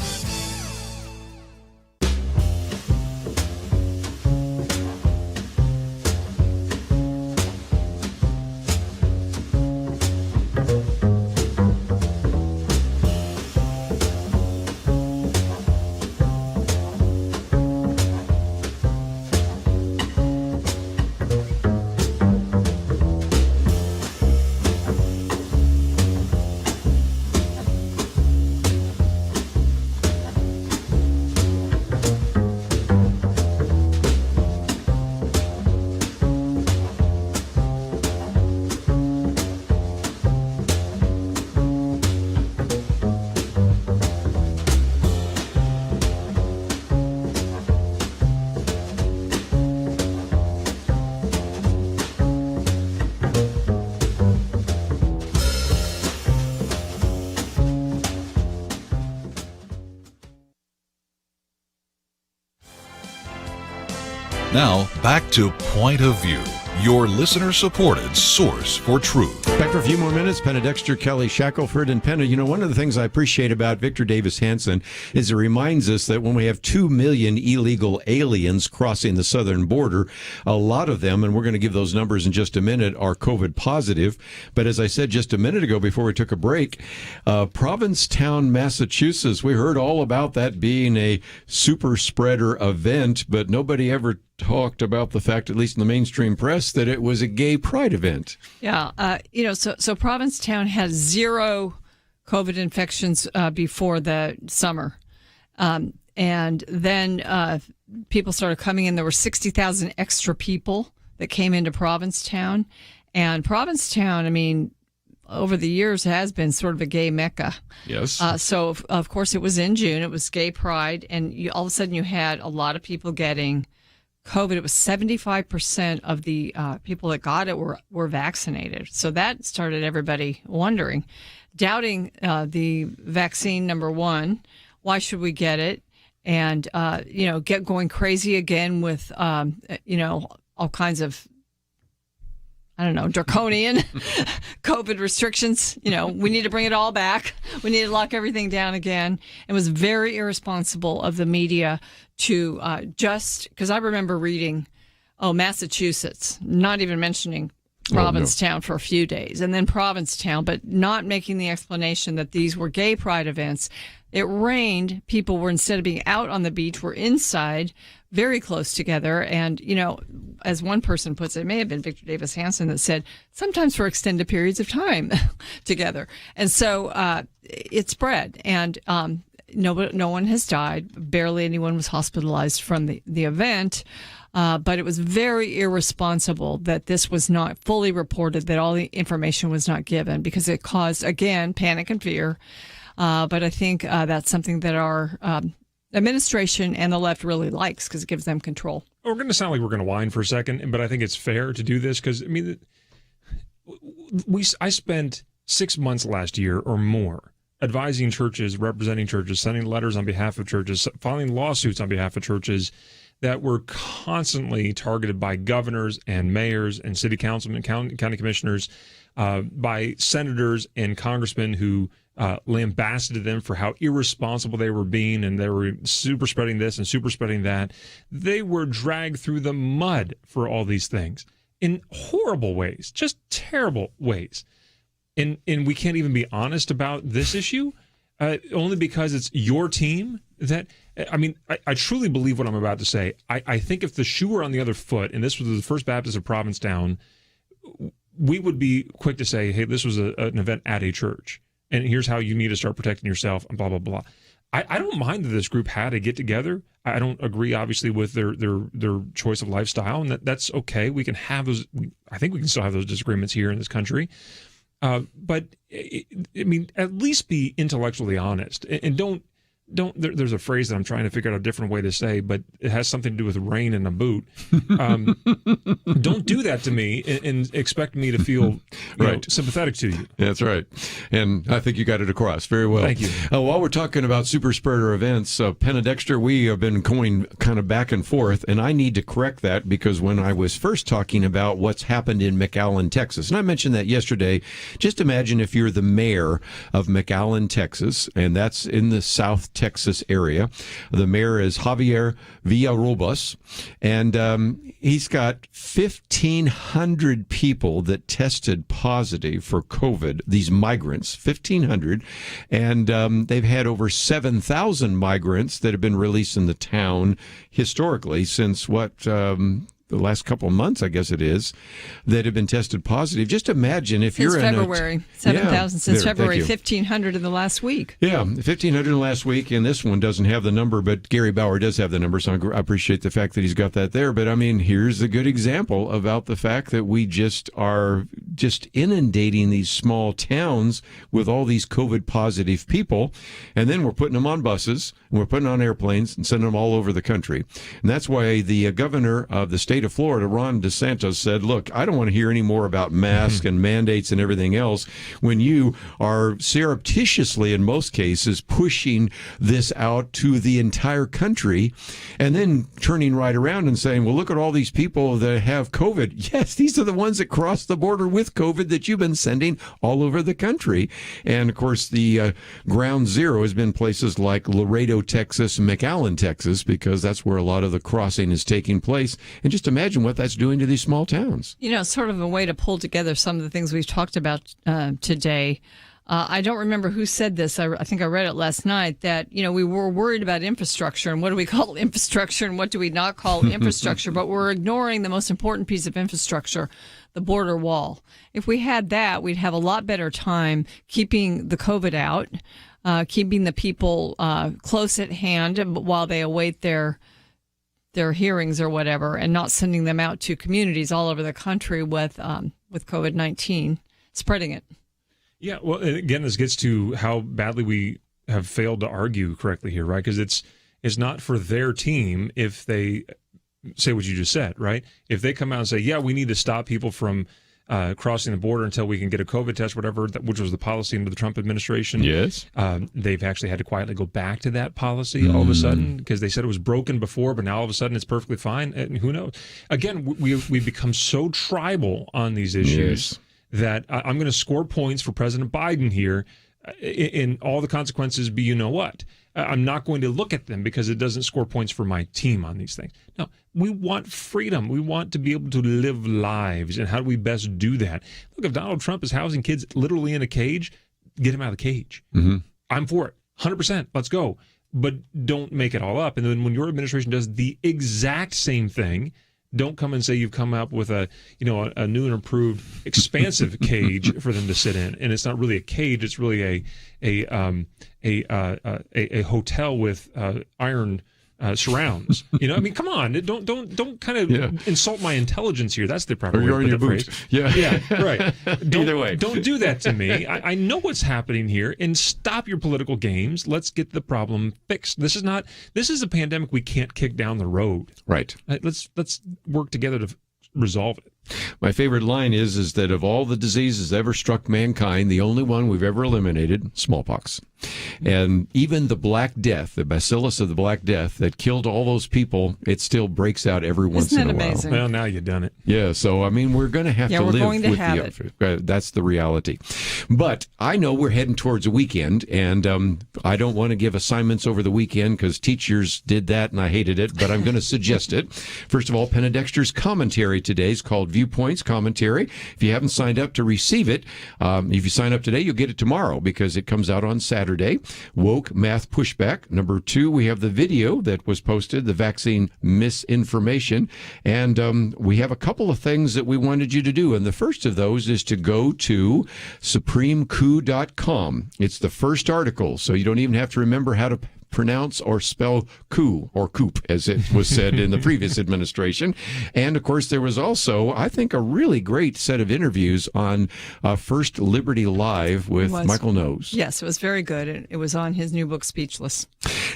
Now, back to Point of View, your listener-supported source for truth. Back for a few more minutes. Penna Dexter, Kelly Shackelford, and Penna. One of the things I appreciate about Victor Davis Hanson is it reminds us that when we have 2 million illegal aliens crossing the southern border, a lot of them, and we're going to give those numbers in just a minute, are COVID positive. But as I said just a minute ago before we took a break, Provincetown, Massachusetts, we heard all about that being a super spreader event, but nobody ever talked about the fact, at least in the mainstream press, that it was a gay pride event. Yeah, so Provincetown had 0 COVID infections before the summer. And then people started coming in. There were 60,000 extra people that came into Provincetown. And Provincetown, over the years has been sort of a gay mecca. Yes. So, of course, it was in June. It was gay pride. And all of a sudden you had a lot of people getting COVID. It was 75% of the people that got it were vaccinated. So that started everybody wondering, doubting the vaccine, number one. Why should we get it? And, get going crazy again with, all kinds of, draconian COVID restrictions. We need to bring it all back. We need to lock everything down again. It was very irresponsible of the media to just, because I remember reading Massachusetts, not even mentioning Provincetown for a few days, and then Provincetown, but not making the explanation that these were gay pride events. It rained. People were, instead of being out on the beach, were inside, very close together. And, as one person puts it, may have been Victor Davis Hanson that said, sometimes for extended periods of time together. And so it spread. And no one has died. Barely anyone was hospitalized from the event. But it was very irresponsible that this was not fully reported, that all the information was not given, because it caused, again, panic and fear. But I think that's something that our administration and the left really likes, because it gives them control. We're going to sound like we're going to whine for a second, but I think it's fair to do this because, I spent 6 months last year or more advising churches, representing churches, sending letters on behalf of churches, filing lawsuits on behalf of churches that were constantly targeted by governors and mayors and city councilmen, county commissioners, by senators and congressmen who lambasted them for how irresponsible they were being, and they were super spreading this and super spreading that. They were dragged through the mud for all these things in horrible ways, just terrible ways. And we can't even be honest about this issue, only because it's your team. I truly believe what I'm about to say. I think if the shoe were on the other foot, and this was the First Baptist of Provincetown, we would be quick to say, hey, this was an event at a church, and here's how you need to start protecting yourself, and blah, blah, blah. I don't mind that this group had to get together. I don't agree, obviously, with their choice of lifestyle, and that's okay. We can have those. I think we can still have those disagreements here in this country. But at least be intellectually honest, and don't. There's a phrase that I'm trying to figure out a different way to say, but it has something to do with rain in a boot. Don't do that to me and expect me to feel sympathetic to you. That's right. And I think you got it across very well. Thank you. While we're talking about super spreader events, Penna, Dexter, we have been going kind of back and forth, and I need to correct that, because when I was first talking about what's happened in McAllen, Texas, and I mentioned that yesterday, just imagine if you're the mayor of McAllen, Texas, and that's in the South Texas area. The mayor is Javier Villarobos, and he's got 1,500 people that tested positive for COVID, these migrants, 1,500, and they've had over 7,000 migrants that have been released in the town historically since the last couple of months, I guess it is, that have been tested positive. Just imagine if you're in February, 7,000 since February, 1,500 in the last week. Yeah, 1,500 in the last week, and this one doesn't have the number, but Gary Bauer does have the number, so I appreciate the fact that he's got that there. But, here's a good example about the fact that we just are just inundating these small towns with all these COVID-positive people, and then we're putting them on buses, and we're putting them on airplanes and sending them all over the country. And that's why the governor of the state of Florida, Ron DeSantis, said, look, I don't want to hear any more about masks and mandates and everything else when you are surreptitiously, in most cases, pushing this out to the entire country and then turning right around and saying, well, look at all these people that have COVID. Yes, these are the ones that crossed the border with COVID that you've been sending all over the country. And, of course, the ground zero has been places like Laredo, Texas, and McAllen, Texas, because that's where a lot of the crossing is taking place. And just imagine what that's doing to these small towns. Sort of a way to pull together some of the things we've talked about today. I don't remember who said this. I think I read it last night that, we were worried about infrastructure and what do we call infrastructure and what do we not call infrastructure, but we're ignoring the most important piece of infrastructure, the border wall. If we had that, we'd have a lot better time keeping the COVID out, keeping the people close at hand while they await their hearings or whatever, and not sending them out to communities all over the country with COVID-19, spreading it. Yeah, well, again, this gets to how badly we have failed to argue correctly here, right? Because it's not for their team if they say what you just said, right? If they come out and say, yeah, we need to stop people from crossing the border until we can get a COVID test, whatever, which was the policy under the Trump administration. Yes. They've actually had to quietly go back to that policy all of a sudden because they said it was broken before, but now all of a sudden it's perfectly fine. And who knows? Again, we've become so tribal on these issues that I'm going to score points for President Biden here. in all the consequences be, you know what? I'm not going to look at them because it doesn't score points for my team on these things. No, we want freedom. We want to be able to live lives. And how do we best do that? Look, if Donald Trump is housing kids literally in a cage, get him out of the cage. Mm-hmm. I'm for it. 100%. Let's go. But don't make it all up. And then when your administration does the exact same thing, don't come and say you've come up with a new and improved expansive cage for them to sit in, and it's not really a cage; it's really a hotel with iron surrounds. I mean, come on, don't kind of insult my intelligence here. That's the proper way to put the phrase. Yeah, right. Either way, don't do that to me. I know what's happening here, and stop your political games. Let's get the problem fixed. This is a pandemic we can't kick down the road. Right. Let's work together to resolve it. My favorite line is that of all the diseases that ever struck mankind, the only one we've ever eliminated, smallpox. And even the Black Death, the bacillus of the Black Death that killed all those people, it still breaks out every once in a while. Amazing? Well, now you've done it. Yeah, so I mean, we're going to have to live with that's the reality. But I know we're heading towards a weekend, and I don't want to give assignments over the weekend because teachers did that and I hated it, but I'm going to suggest it. First of all, Penna Dexter's commentary today is called Viewpoints Commentary. If you haven't signed up to receive it, if you sign up today, you'll get it tomorrow because it comes out on Saturday. Woke Math Pushback. Number 2, we have the video that was posted, the vaccine misinformation. And we have a couple of things that we wanted you to do. And the first of those is to go to supremecoup.com. It's the first article, so you don't even have to remember how to pronounce or spell coup, or coop, as it was said in the previous administration. And, of course, there was also, I think, a really great set of interviews on First Liberty Live with Michael Knowles. Yes, it was very good. It was on his new book, Speechless.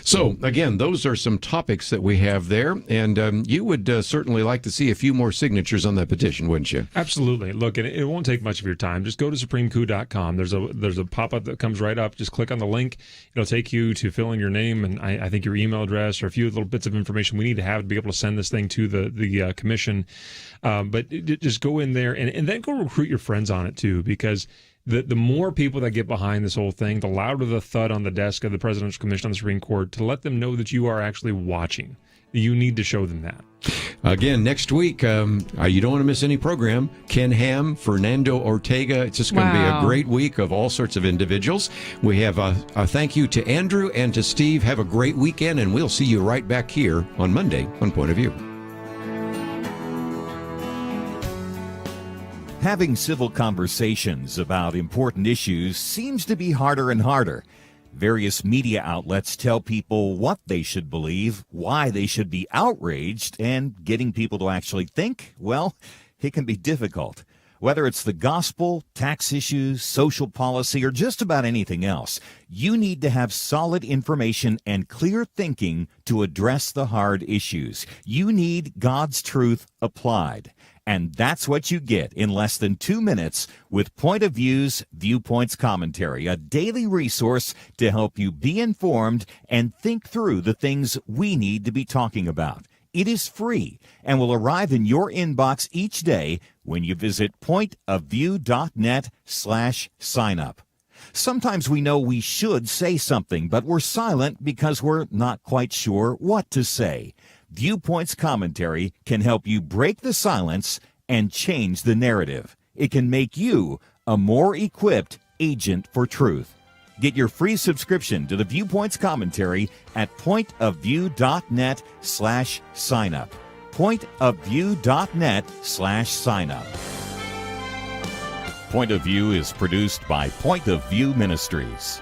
So, again, those are some topics that we have there. And you would certainly like to see a few more signatures on that petition, wouldn't you? Absolutely. Look, and it won't take much of your time. Just go to supremecoup.com. There's a pop-up that comes right up. Just click on the link. It'll take you to fill in your name and I think your email address or a few little bits of information we need to have to be able to send this thing to the commission. But just go in there and then go recruit your friends on it too, because the more people that get behind this whole thing, the louder the thud on the desk of the Presidential Commission on the Supreme Court to let them know that you are actually watching. You need to show them that. Again, next week, you don't want to miss any program. Ken Ham, Fernando Ortega. It's just going to be a great week of all sorts of individuals. We have a thank you to Andrew and to Steve. Have a great weekend, and we'll see you right back here on Monday on Point of View. Having civil conversations about important issues seems to be harder and harder. Various media outlets tell people what they should believe, why they should be outraged, and getting people to actually think, well, it can be difficult. Whether it's the gospel, tax issues, social policy, or just about anything else, you need to have solid information and clear thinking to address the hard issues. You need God's truth applied. And that's what you get in less than 2 minutes with Point of View's Viewpoints Commentary, a daily resource to help you be informed and think through the things we need to be talking about. It is free and will arrive in your inbox each day when you visit pointofview.net/signup. Sometimes we know we should say something, but we're silent because we're not quite sure what to say. Viewpoints Commentary can help you break the silence and change the narrative. It can make you a more equipped agent for truth. Get your free subscription to the Viewpoints Commentary at pointofview.net/signup. Pointofview.net/signup. Point of View is produced by Point of View Ministries.